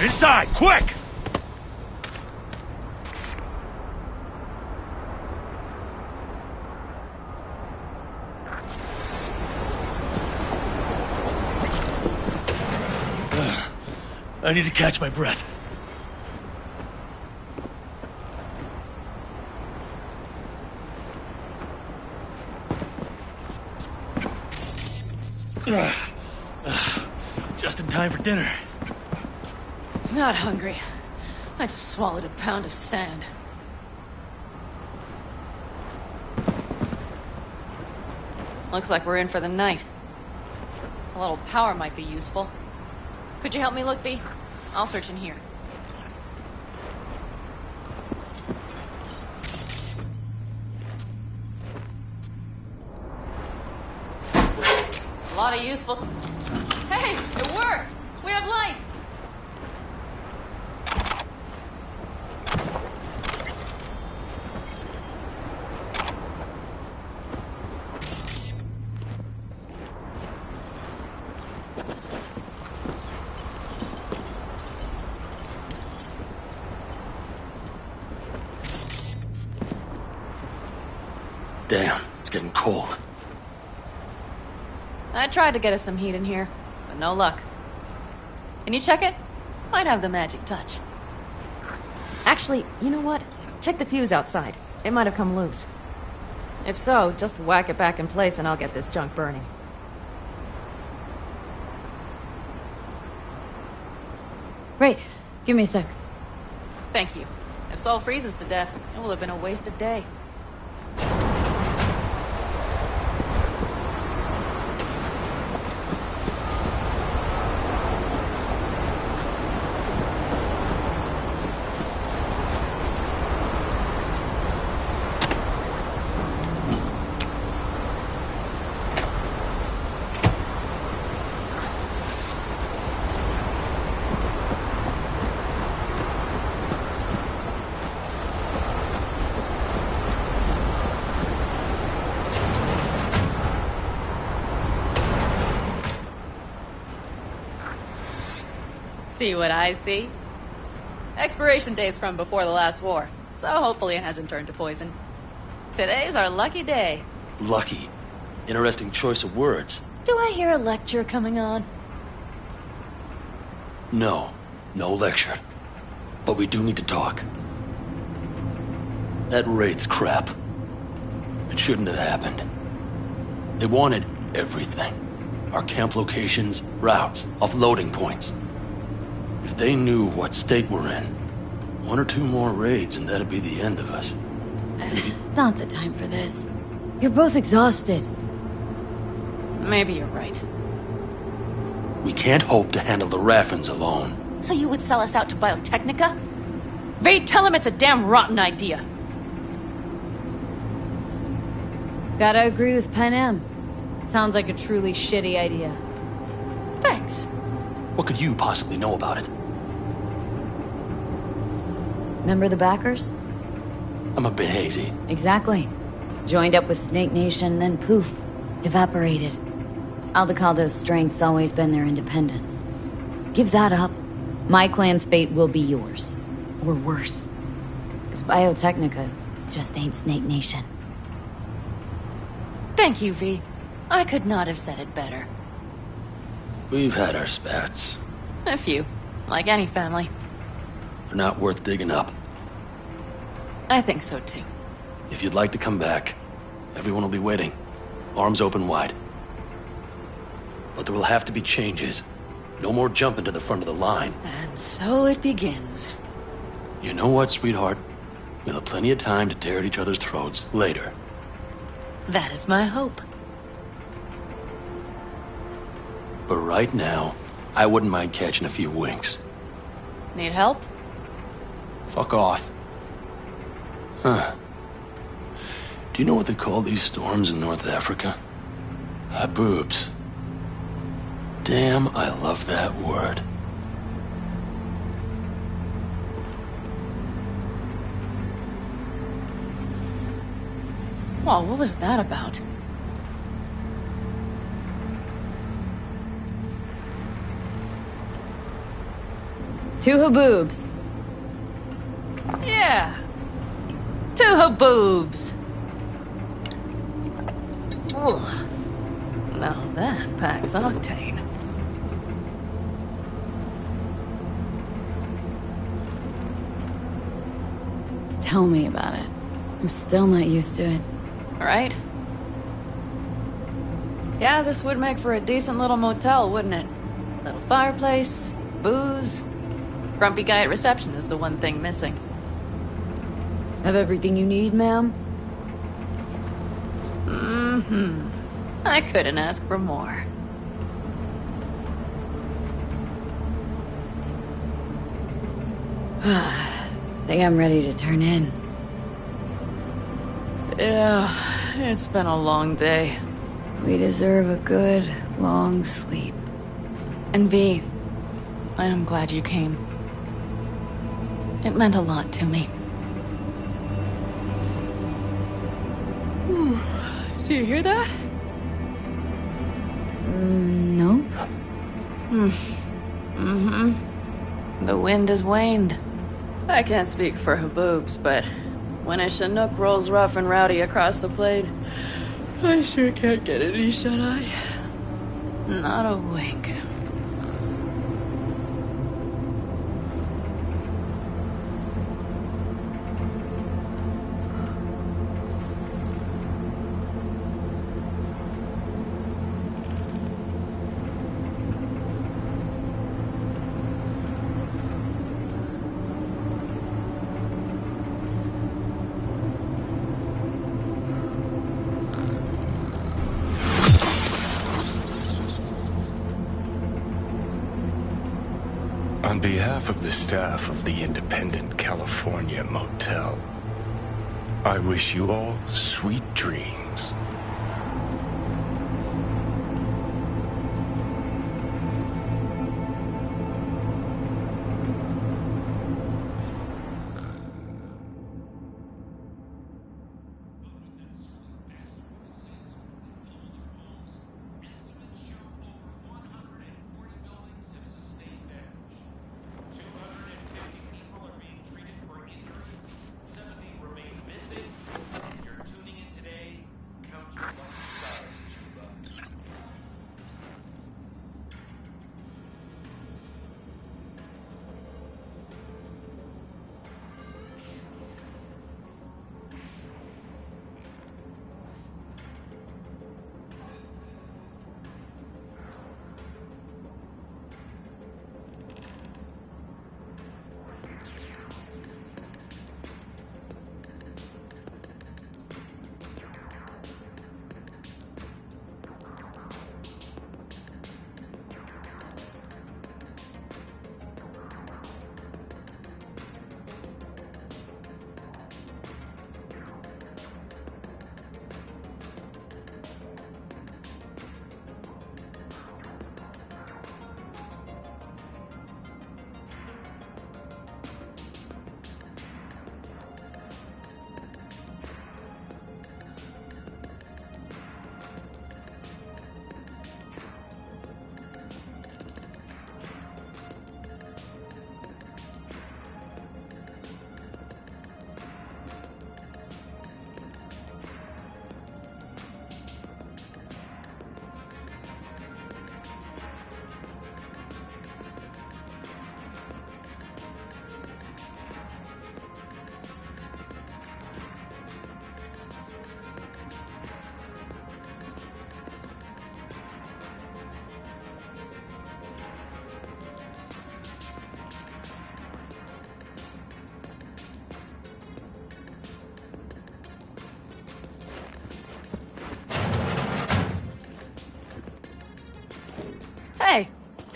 Inside, quick! I need to catch my breath. Just in time for dinner. Not hungry. I just swallowed a pound of sand. Looks like we're in for the night. A little power might be useful. Could you help me look, V? I'll search in here. A lot of useful... Hey, it worked! We have lights! Damn, it's getting cold. I tried to get us some heat in here, but no luck. Can you check it? Might have the magic touch. Actually, you know what? Check the fuse outside. It might have come loose. If so, just whack it back in place and I'll get this junk burning. Great. Give me a sec. Thank you. If Saul freezes to death, it will have been a wasted day. See what I see? Expiration date's from before the last war, so hopefully it hasn't turned to poison. Today's our lucky day. Lucky. Interesting choice of words. Do I hear a lecture coming on? No. No lecture. But we do need to talk. That raid's crap. It shouldn't have happened. They wanted everything. Our camp locations, routes, offloading points. If they knew what state we're in, 1 or 2 more raids and that'd be the end of us. Not the time for this. You're both exhausted. Maybe you're right. We can't hope to handle the Raffens alone. So you would sell us out to Biotechnica? Vade, tell him it's a damn rotten idea. Gotta agree with Panam. Sounds like a truly shitty idea. Thanks. What could you possibly know about it? Remember the backers? I'm a bit hazy. Exactly. Joined up with Snake Nation, then poof, evaporated. Aldecaldo's strength's always been their independence. Give that up, my clan's fate will be yours. Or worse. Because Biotechnica just ain't Snake Nation. Thank you, V. I could not have said it better. We've had our spats. A few. Like any family. They're not worth digging up. I think so, too. If you'd like to come back, everyone will be waiting. Arms open wide. But there will have to be changes. No more jumping to the front of the line. And so it begins. You know what, sweetheart? We'll have plenty of time to tear at each other's throats later. That is my hope. But right now, I wouldn't mind catching a few winks. Need help? Fuck off. Huh. Do you know what they call these storms in North Africa? Haboobs. Damn, I love that word. Whoa, what was that about? Two haboobs. Yeah. 2 haboobs. Ugh. Now that packs octane. Tell me about it. I'm still not used to it. Right? Yeah, this would make for a decent little motel, wouldn't it? Little fireplace, booze. Grumpy guy at reception is the one thing missing. Have everything you need, ma'am? Mm-hmm. I couldn't ask for more. Think I'm ready to turn in. Yeah, it's been a long day. We deserve a good, long sleep. And V, I am glad you came. It meant a lot to me. Do you hear that? Nope. Mm-hmm. The wind has waned. I can't speak for haboobs, but when a Chinook rolls rough and rowdy across the plain, I sure can't get any shut-eye. Not a wink. On behalf of the staff of the Independent California Motel, I wish you all sweet dreams.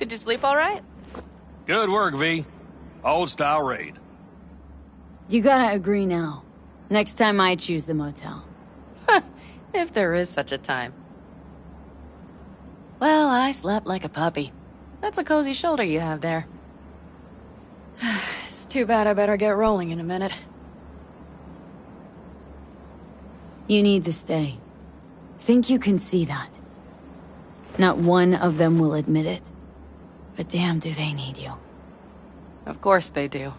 Did you sleep all right? Good work, V. Old-style raid. You gotta agree now. Next time I choose the motel. If there is such a time. Well, I slept like a puppy. That's a cozy shoulder you have there. It's too bad I better get rolling in a minute. You need to stay. Think you can see that. Not one of them will admit it. But damn, do they need you. Of course they do.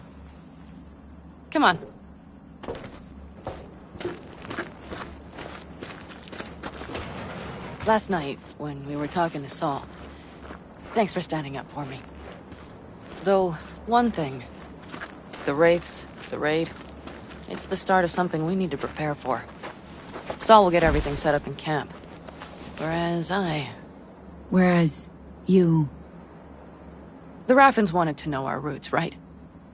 Come on. Last night, when we were talking to Saul, thanks for standing up for me. Though, one thing. The Wraiths, the raid, it's the start of something we need to prepare for. Saul will get everything set up in camp. Whereas you... The Raffins wanted to know our routes, right?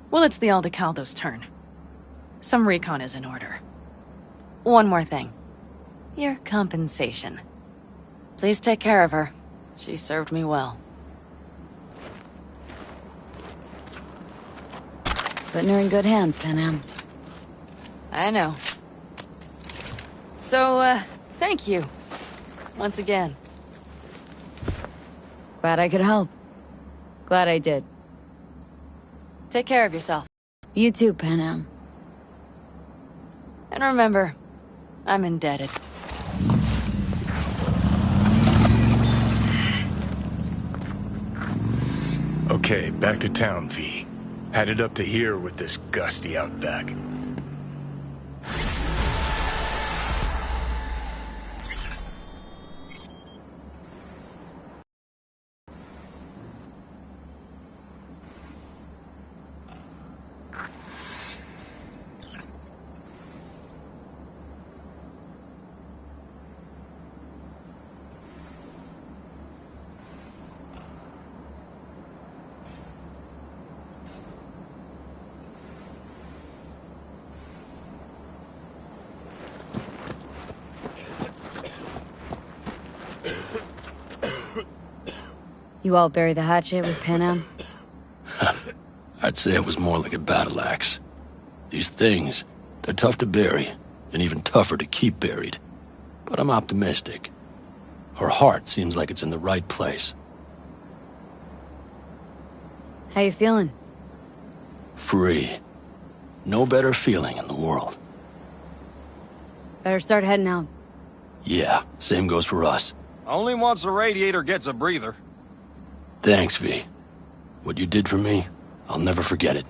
Well, it's the Aldecaldo's turn. Some recon is in order. One more thing. Your compensation. Please take care of her. She served me well. Putting her in good hands, Panam. I know. So, thank you. Once again. Glad I could help. Glad I did. Take care of yourself. You too, Panam. And remember, I'm indebted. Okay, back to town, V. Headed up to here with this gusty outback. You all bury the hatchet with Panam? I'd say it was more like a battle axe. These things, they're tough to bury, and even tougher to keep buried. But I'm optimistic. Her heart seems like it's in the right place. How you feeling? Free. No better feeling in the world. Better start heading out. Yeah, same goes for us. Only once the radiator gets a breather. Thanks, V. What you did for me, I'll never forget it.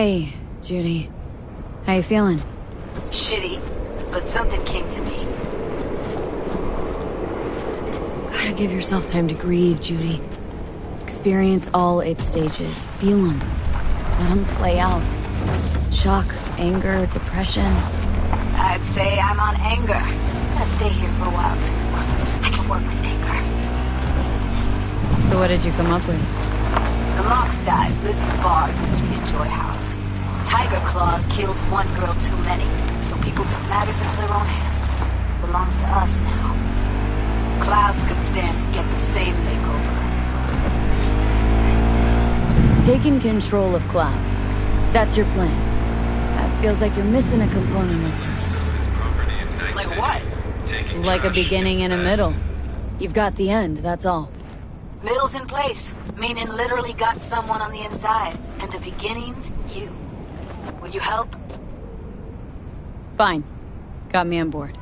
Hey, Judy. How you feeling? Shitty, but something came to me. Gotta give yourself time to grieve, Judy. Experience all its stages. Feel them. Let them play out. Shock, anger, depression. I'd say I'm on anger. I'm gonna stay here for a while, too. I can work with anger. So what did you come up with? The monks died. Lizzie's bar used to be a joy house. Tiger Claws killed one girl too many, so people took matters into their own hands. Belongs to us now. Clouds could stand to get the same makeover. Taking control of Clouds. That's your plan. That feels like you're missing a component or two. Like what? Like a beginning and a middle. You've got the end, that's all. Middle's in place, meaning literally got someone on the inside. And the beginning's you. Will you help? Fine. Got me on board.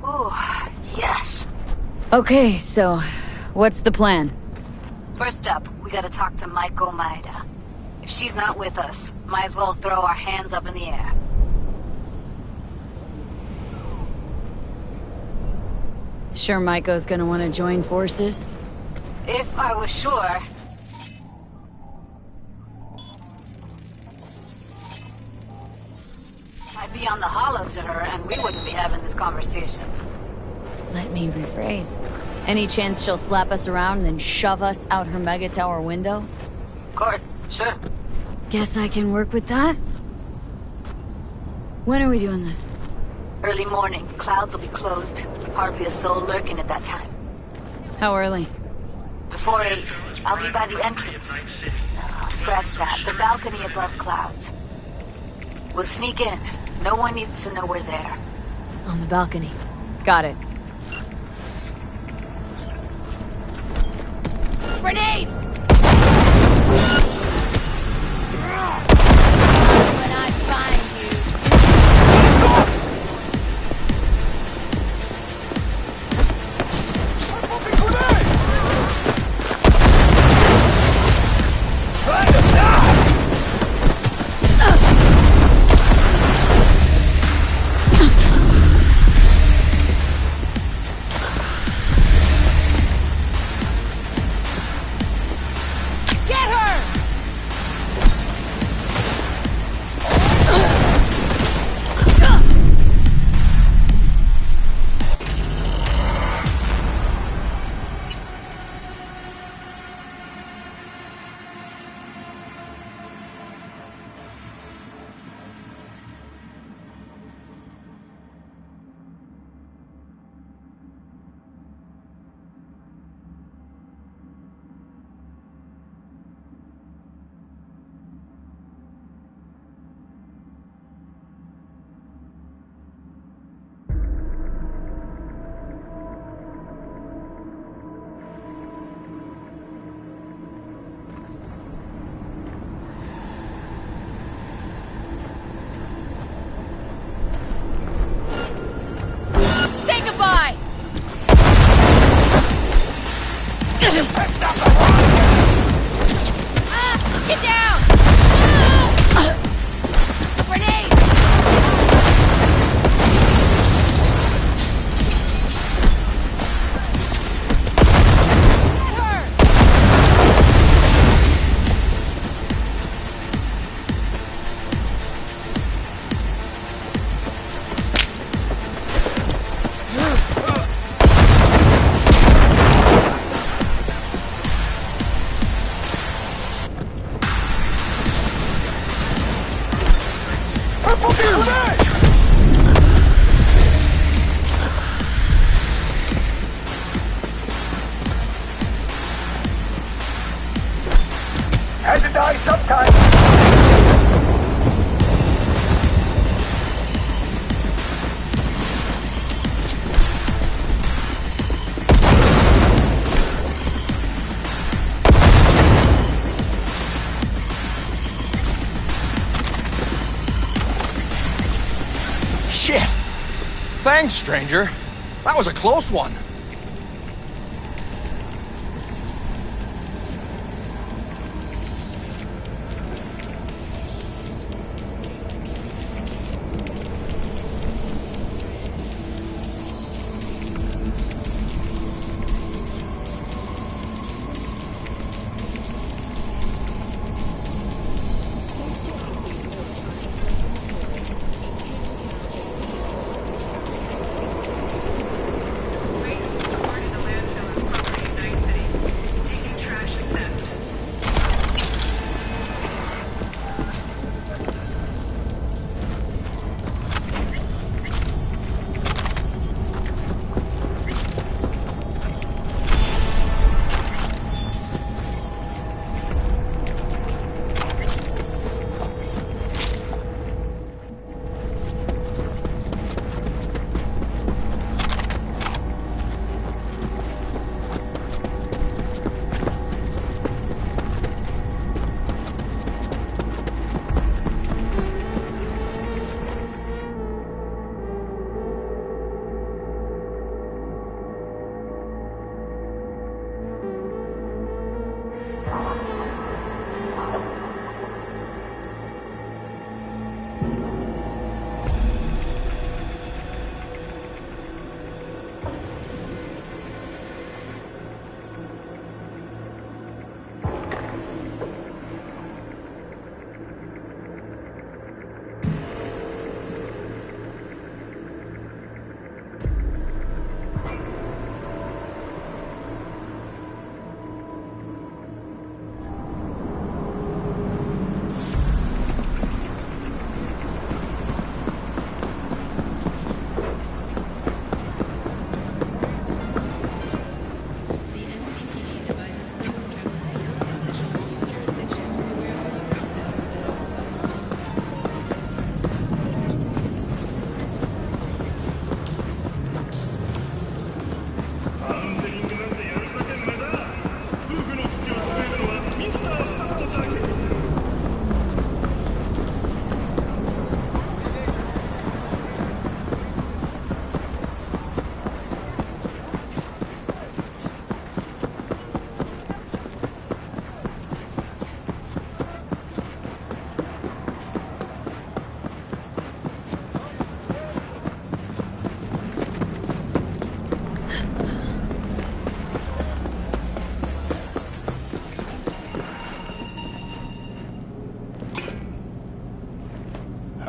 Ooh, yes. Okay, so what's the plan? First up, we gotta talk to Maiko Maeda. If she's not with us, might as well throw our hands up in the air. Sure Maiko's gonna want to join forces? If I was sure... I'd be on the hollow to her, and we wouldn't be having this conversation. Let me rephrase. Any chance she'll slap us around and then shove us out her mega tower window? Of course, sure. Guess I can work with that? When are we doing this? Early morning. Clouds will be closed. Hardly a soul lurking at that time. How early? Before 8. I'll be by the entrance. Scratch that. The balcony above Clouds. We'll sneak in. No one needs to know we're there. On the balcony. Got it. Grenade! When I find you... Had to die sometime. Shit! Thanks, stranger. That was a close one.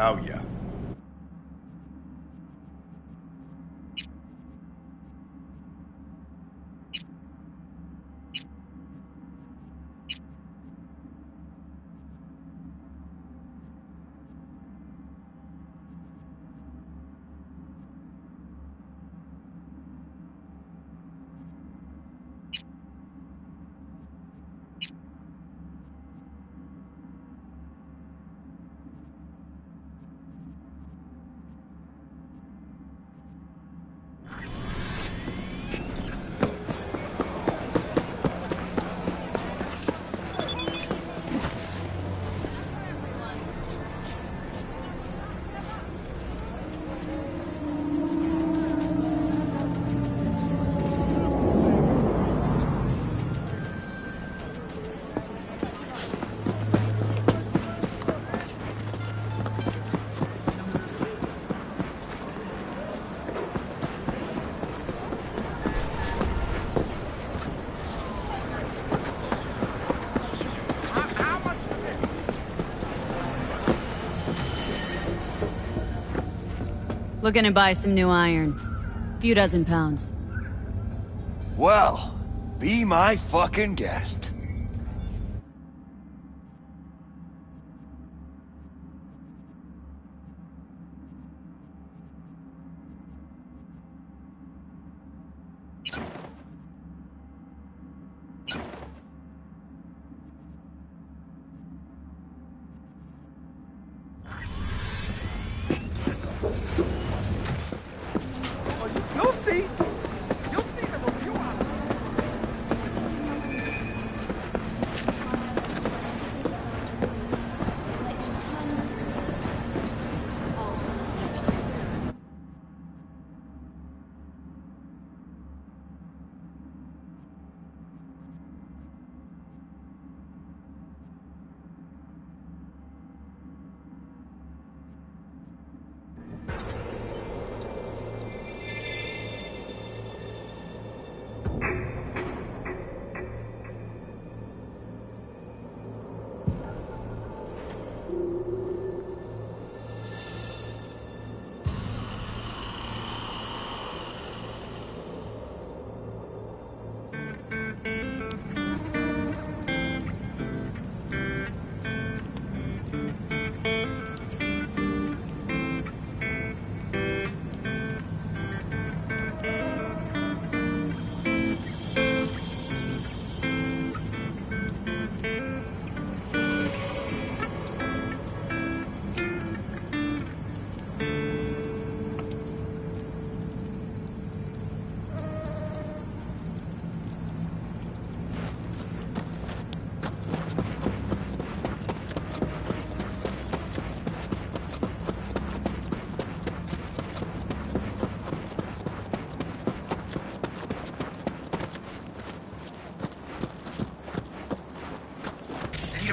Oh, yeah. Looking to buy some new iron. Few dozen pounds. Well, be my fucking guest. You'll see. You'll see the review on it.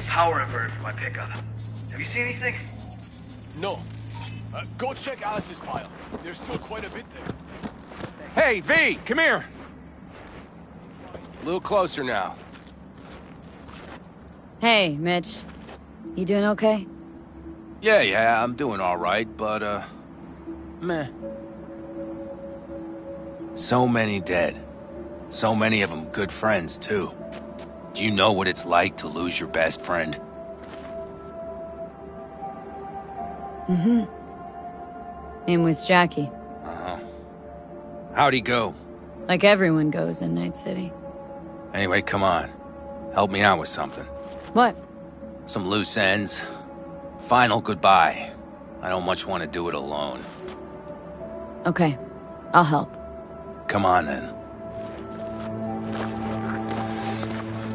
Power inverter for my pickup. Have you seen anything? No. Go check Alice's pile. There's still quite a bit there. Hey, V, come here. A little closer now. Hey, Mitch. You doing okay? Yeah, I'm doing all right, but, meh. So many dead. So many of them good friends, too. Do you know what it's like to lose your best friend? Mm-hmm. Name was Jackie. Uh-huh. How'd he go? Like everyone goes in Night City. Anyway, come on. Help me out with something. What? Some loose ends. Final goodbye. I don't much want to do it alone. Okay. I'll help. Come on, then.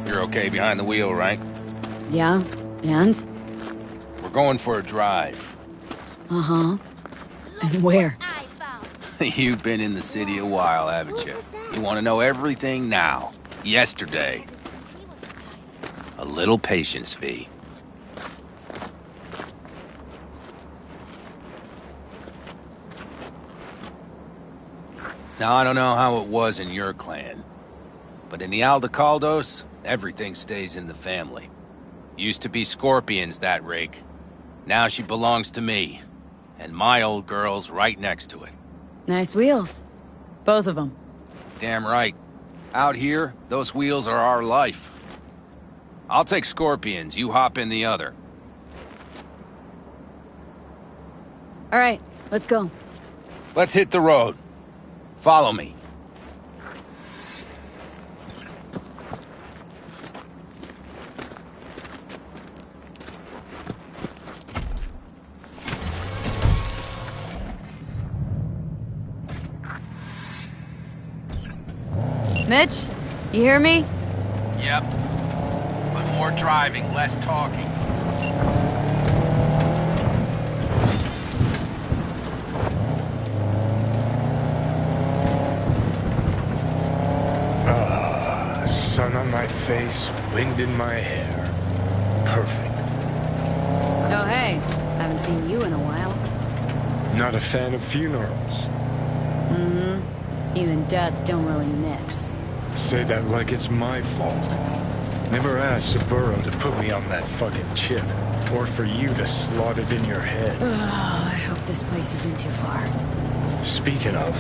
You're okay behind the wheel, right? Yeah? And? We're going for a drive. Uh-huh. And where? You've been in the city a while, haven't you? You want to know everything now. Yesterday. A little patience, V. Now, I don't know how it was in your clan, but in the Aldecaldos, everything stays in the family. Used to be Scorpion's, that rig. Now she belongs to me. And my old girl's right next to it. Nice wheels. Both of them. Damn right. Out here, those wheels are our life. I'll take Scorpions, you hop in the other. All right, let's go. Let's hit the road. Follow me. Mitch, you hear me? Yep. But more driving, less talking. Sun on my face, wind in my hair. Perfect. Oh, hey. Haven't seen you in a while. Not a fan of funerals. Mm-hmm. You and death don't really mix. Say that like it's my fault. Never asked Saburo to put me on that fucking chip. Or for you to slot it in your head. Oh, I hope this place isn't too far. Speaking of,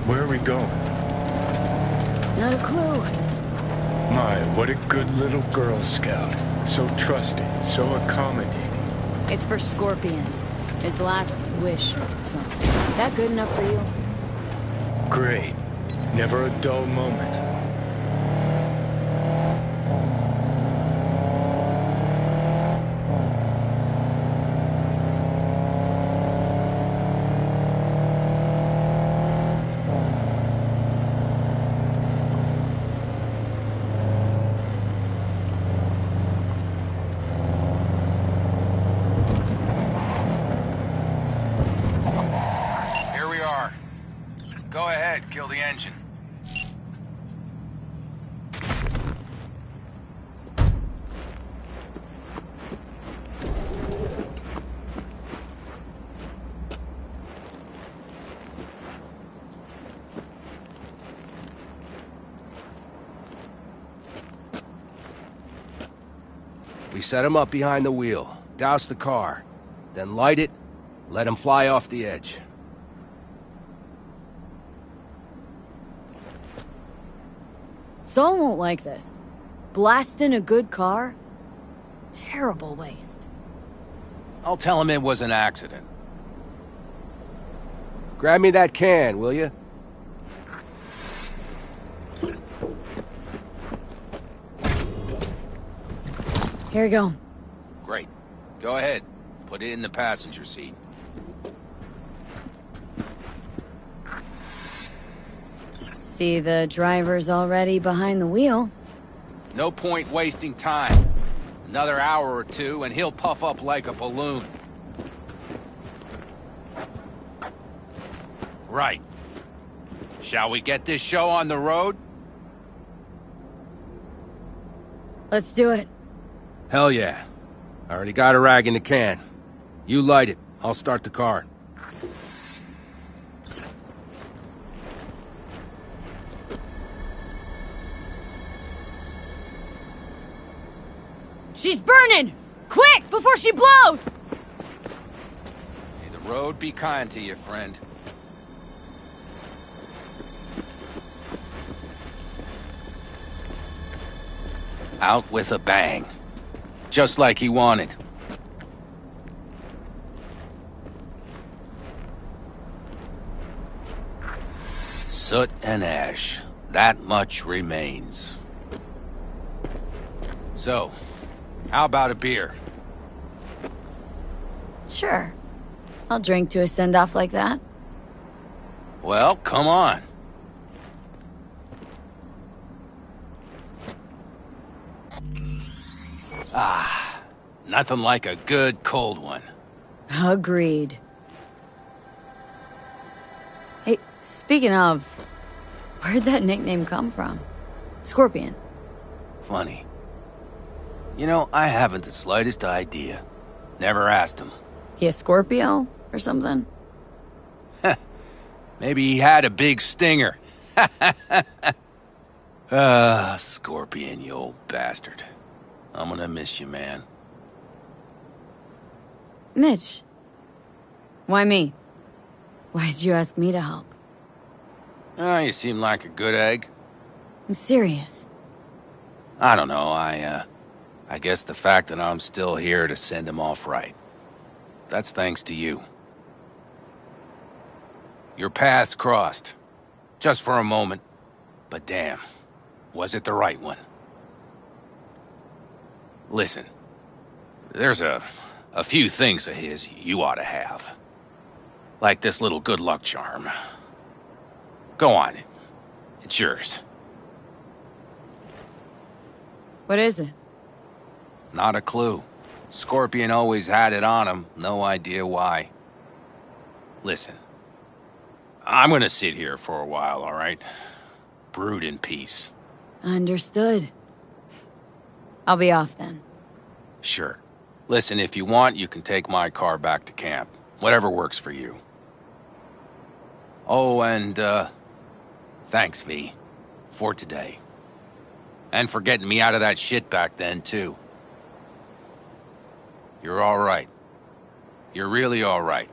where are we going? Not a clue. My, what a good little Girl Scout. So trusting, so accommodating. It's for Scorpion. His last wish or something. That good enough for you? Great. Never a dull moment. Go ahead, kill the engine. We set him up behind the wheel, douse the car, then light it, let him fly off the edge. Saul won't like this. Blasting a good car? Terrible waste. I'll tell him it was an accident. Grab me that can, will you? Here you go. Great. Go ahead. Put it in the passenger seat. See, the driver's already behind the wheel. No point wasting time. Another hour or two, and he'll puff up like a balloon. Right. Shall we get this show on the road? Let's do it. Hell yeah. I already got a rag in the can. You light it. I'll start the car. She's burning! Quick, before she blows! May the road be kind to you, friend. Out with a bang. Just like he wanted. Soot and ash. That much remains. So, how about a beer? Sure. I'll drink to a send-off like that. Well, come on. Ah, nothing like a good cold one. Agreed. Hey, speaking of, where'd that nickname come from? Scorpion. Funny. You know, I haven't the slightest idea. Never asked him. He a Scorpio or something? Maybe he had a big stinger. Scorpion, you old bastard. I'm gonna miss you, man. Mitch, Why me? Why'd you ask me to help? You seem like a good egg. I'm serious. I don't know, I guess the fact that I'm still here to send him off right. That's thanks to you. Your paths crossed. Just for a moment. But damn, was it the right one? Listen, there's a few things of his you ought to have. Like this little good luck charm. Go on, it's yours. What is it? Not a clue. Scorpion always had it on him, no idea why. Listen, I'm gonna sit here for a while, all right? Brood in peace. Understood. I'll be off then. Sure. Listen, if you want, you can take my car back to camp. Whatever works for you. Oh, and, thanks, V. For today. And for getting me out of that shit back then, too. You're all right. You're really all right.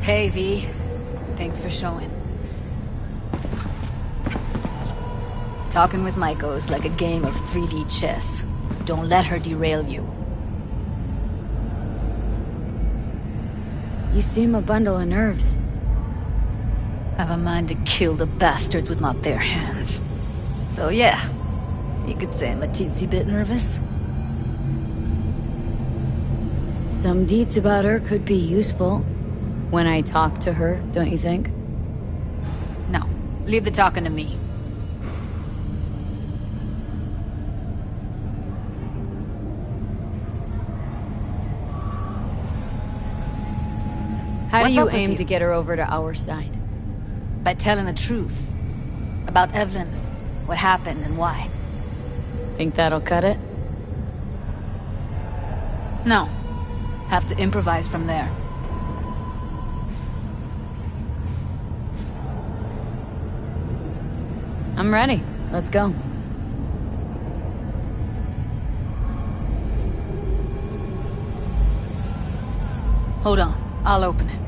Hey, V. Thanks for showing. Talking with Maiko is like a game of 3D chess. Don't let her derail you. You seem a bundle of nerves. Have a mind to kill the bastards with my bare hands. So yeah, you could say I'm a teensy bit nervous. Some deeds about her could be useful. When I talk to her, don't you think? No, leave the talking to me. How do What's you up with aim you? to get her over to our side? By telling the truth. About Evelyn, what happened and why. Think that'll cut it? No. Have to improvise from there. I'm ready. Let's go. Hold on, I'll open it.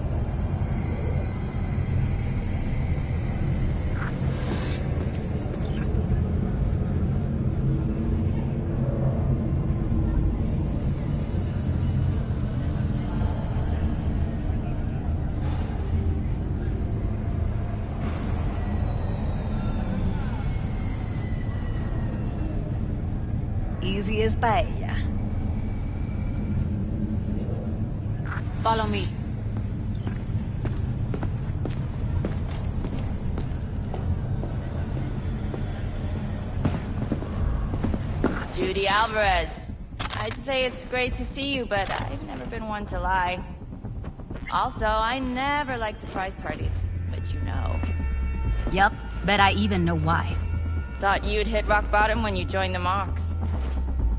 Easy as paella. Follow me. Judy Alvarez. I'd say it's great to see you, but I've never been one to lie. Also, I never like surprise parties, but you know. Yup, bet I even know why. Thought you'd hit rock bottom when you joined the Mox.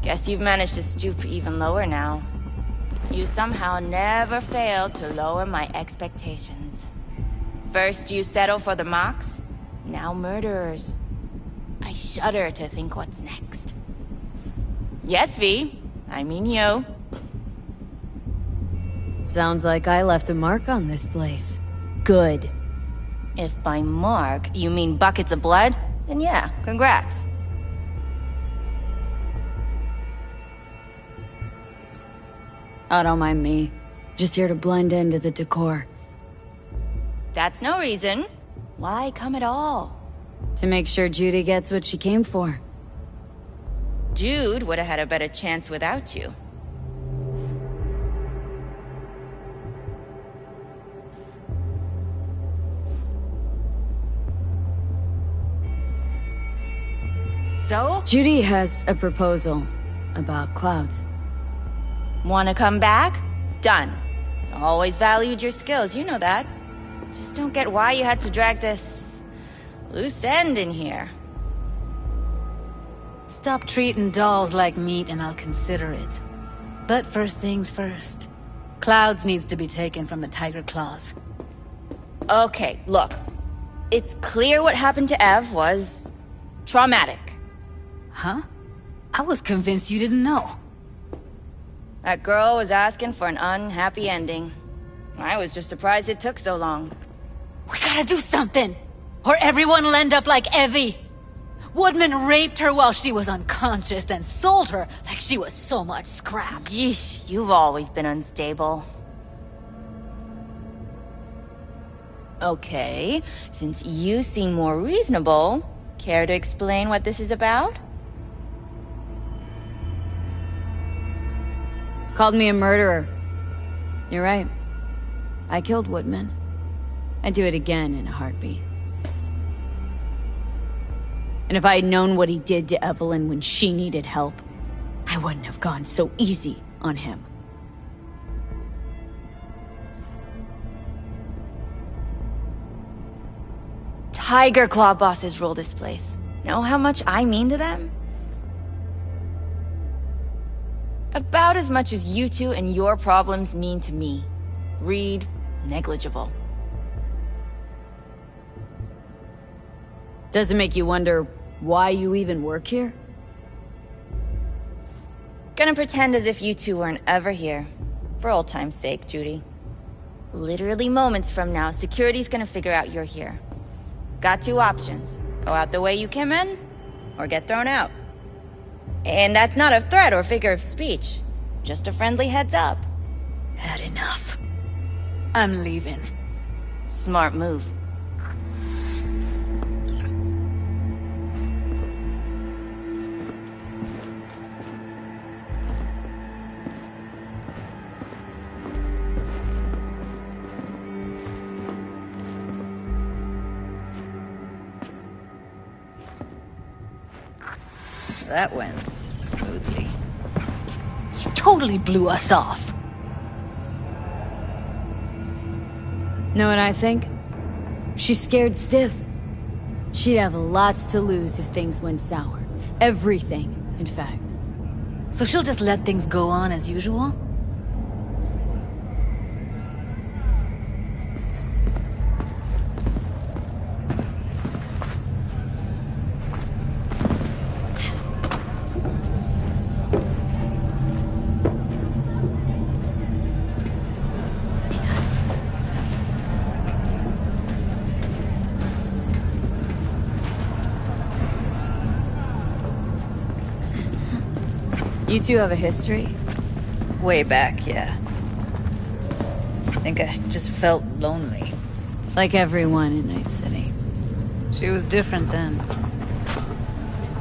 Guess you've managed to stoop even lower now. You somehow never failed to lower my expectations. First you settle for the Mox, now murderers. I shudder to think what's next. Yes, V. I mean you. Sounds like I left a mark on this place. Good. If by mark you mean buckets of blood, then yeah, congrats. Oh, don't mind me. Just here to blend into the decor. That's no reason. Why come at all? To make sure Judy gets what she came for. Jude would have had a better chance without you. So? Judy has a proposal about clouds. Wanna come back? Done. Always valued your skills, you know that. Just don't get why you had to drag this loose end in here. Stop treating dolls like meat and I'll consider it. But first things first. Clouds needs to be taken from the Tiger Claws. Okay, look. It's clear what happened to Ev was traumatic. Huh? I was convinced you didn't know. That girl was asking for an unhappy ending. I was just surprised it took so long. We gotta do something! Or everyone will end up like Evie! Woodman raped her while she was unconscious, then sold her like she was so much scrap. Yeesh, you've always been unstable. Okay, since you seem more reasonable, care to explain what this is about? Called me a murderer. You're right. I killed Woodman. I'd do it again in a heartbeat. And if I had known what he did to Evelyn when she needed help, I wouldn't have gone so easy on him. Tiger Claw bosses rule this place. Know how much I mean to them? About as much as you two and your problems mean to me. Read negligible. Does it make you wonder why you even work here? Gonna pretend as if you two weren't ever here. For old time's sake, Judy. Literally moments from now, security's gonna figure out you're here. Got two options. Go out the way you came in, or get thrown out. And that's not a threat or figure of speech. Just a friendly heads up. Had enough. I'm leaving. Smart move. That went smoothly. She totally blew us off. Know what I think? She's scared stiff. She'd have lots to lose if things went sour. Everything, in fact. So she'll just let things go on as usual? You two have a history? Way back, yeah. I think I just felt lonely. Like everyone in Night City. She was different then.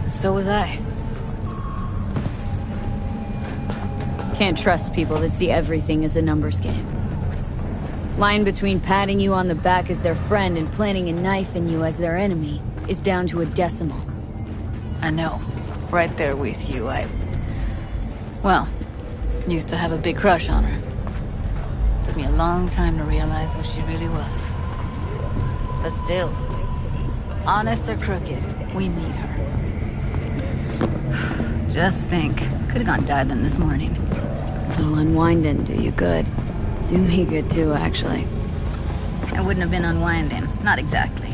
So was I. Can't trust people that see everything as a numbers game. Line between patting you on the back as their friend and planting a knife in you as their enemy is down to a decimal. I know. Right there with you, Well, used to have a big crush on her. Took me a long time to realize who she really was. But still, honest or crooked, we need her. Just think, could have gone diving this morning. A little unwinding do you good. Do me good too, actually. I wouldn't have been unwinding, not exactly.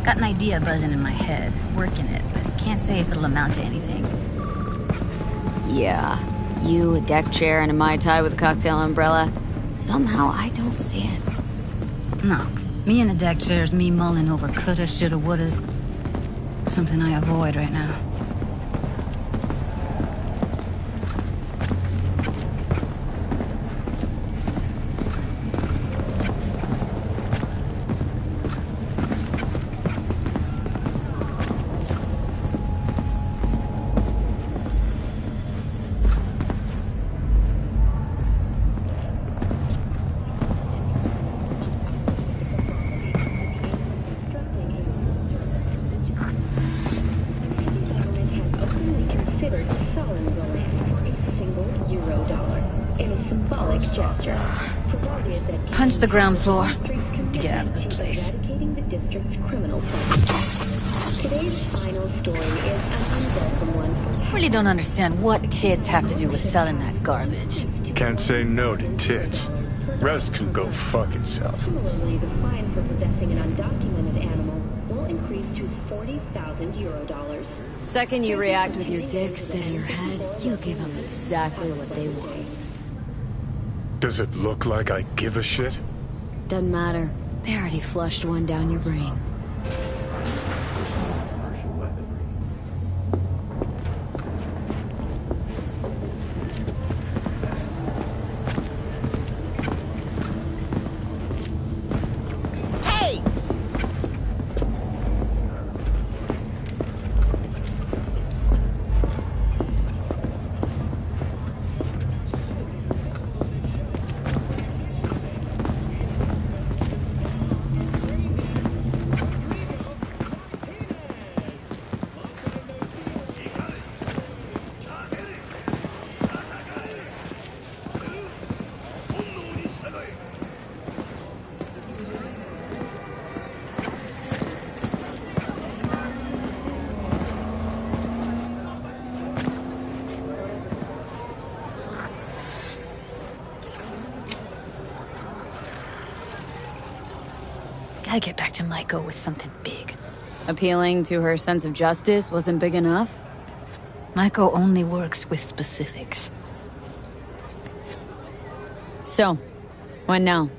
Got an idea buzzing in my head, working it, but can't say if it'll amount to anything. Yeah. You, a deck chair, and a Mai Tai with a cocktail umbrella. Somehow I don't see it. No. Me in a deck chair is me mulling over coulda, shoulda, wouldas. Something I avoid right now. Punch the ground floor to get out of this place. Today's final story is an unwelcome one. I really don't understand what tits have to do with selling that garbage. Can't say no to tits. Rest can go fuck itself. Similarly, the fine for possessing an undocumented animal will increase to €40,000. Second you react with your dick instead of your head, you give them exactly what they want. Does it look like I give a shit? Doesn't matter. They already flushed one down your brain. Gotta get back to Maiko with something big. Appealing to her sense of justice wasn't big enough? Maiko only works with specifics. So, what now?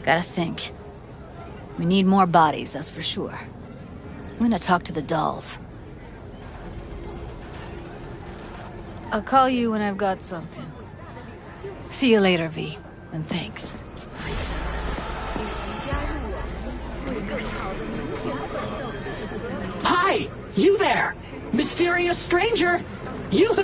Gotta think. We need more bodies, that's for sure. I'm gonna talk to the dolls. I'll call you when I've got something. See you later, V. And thanks. Hi! You there! Mysterious stranger! You...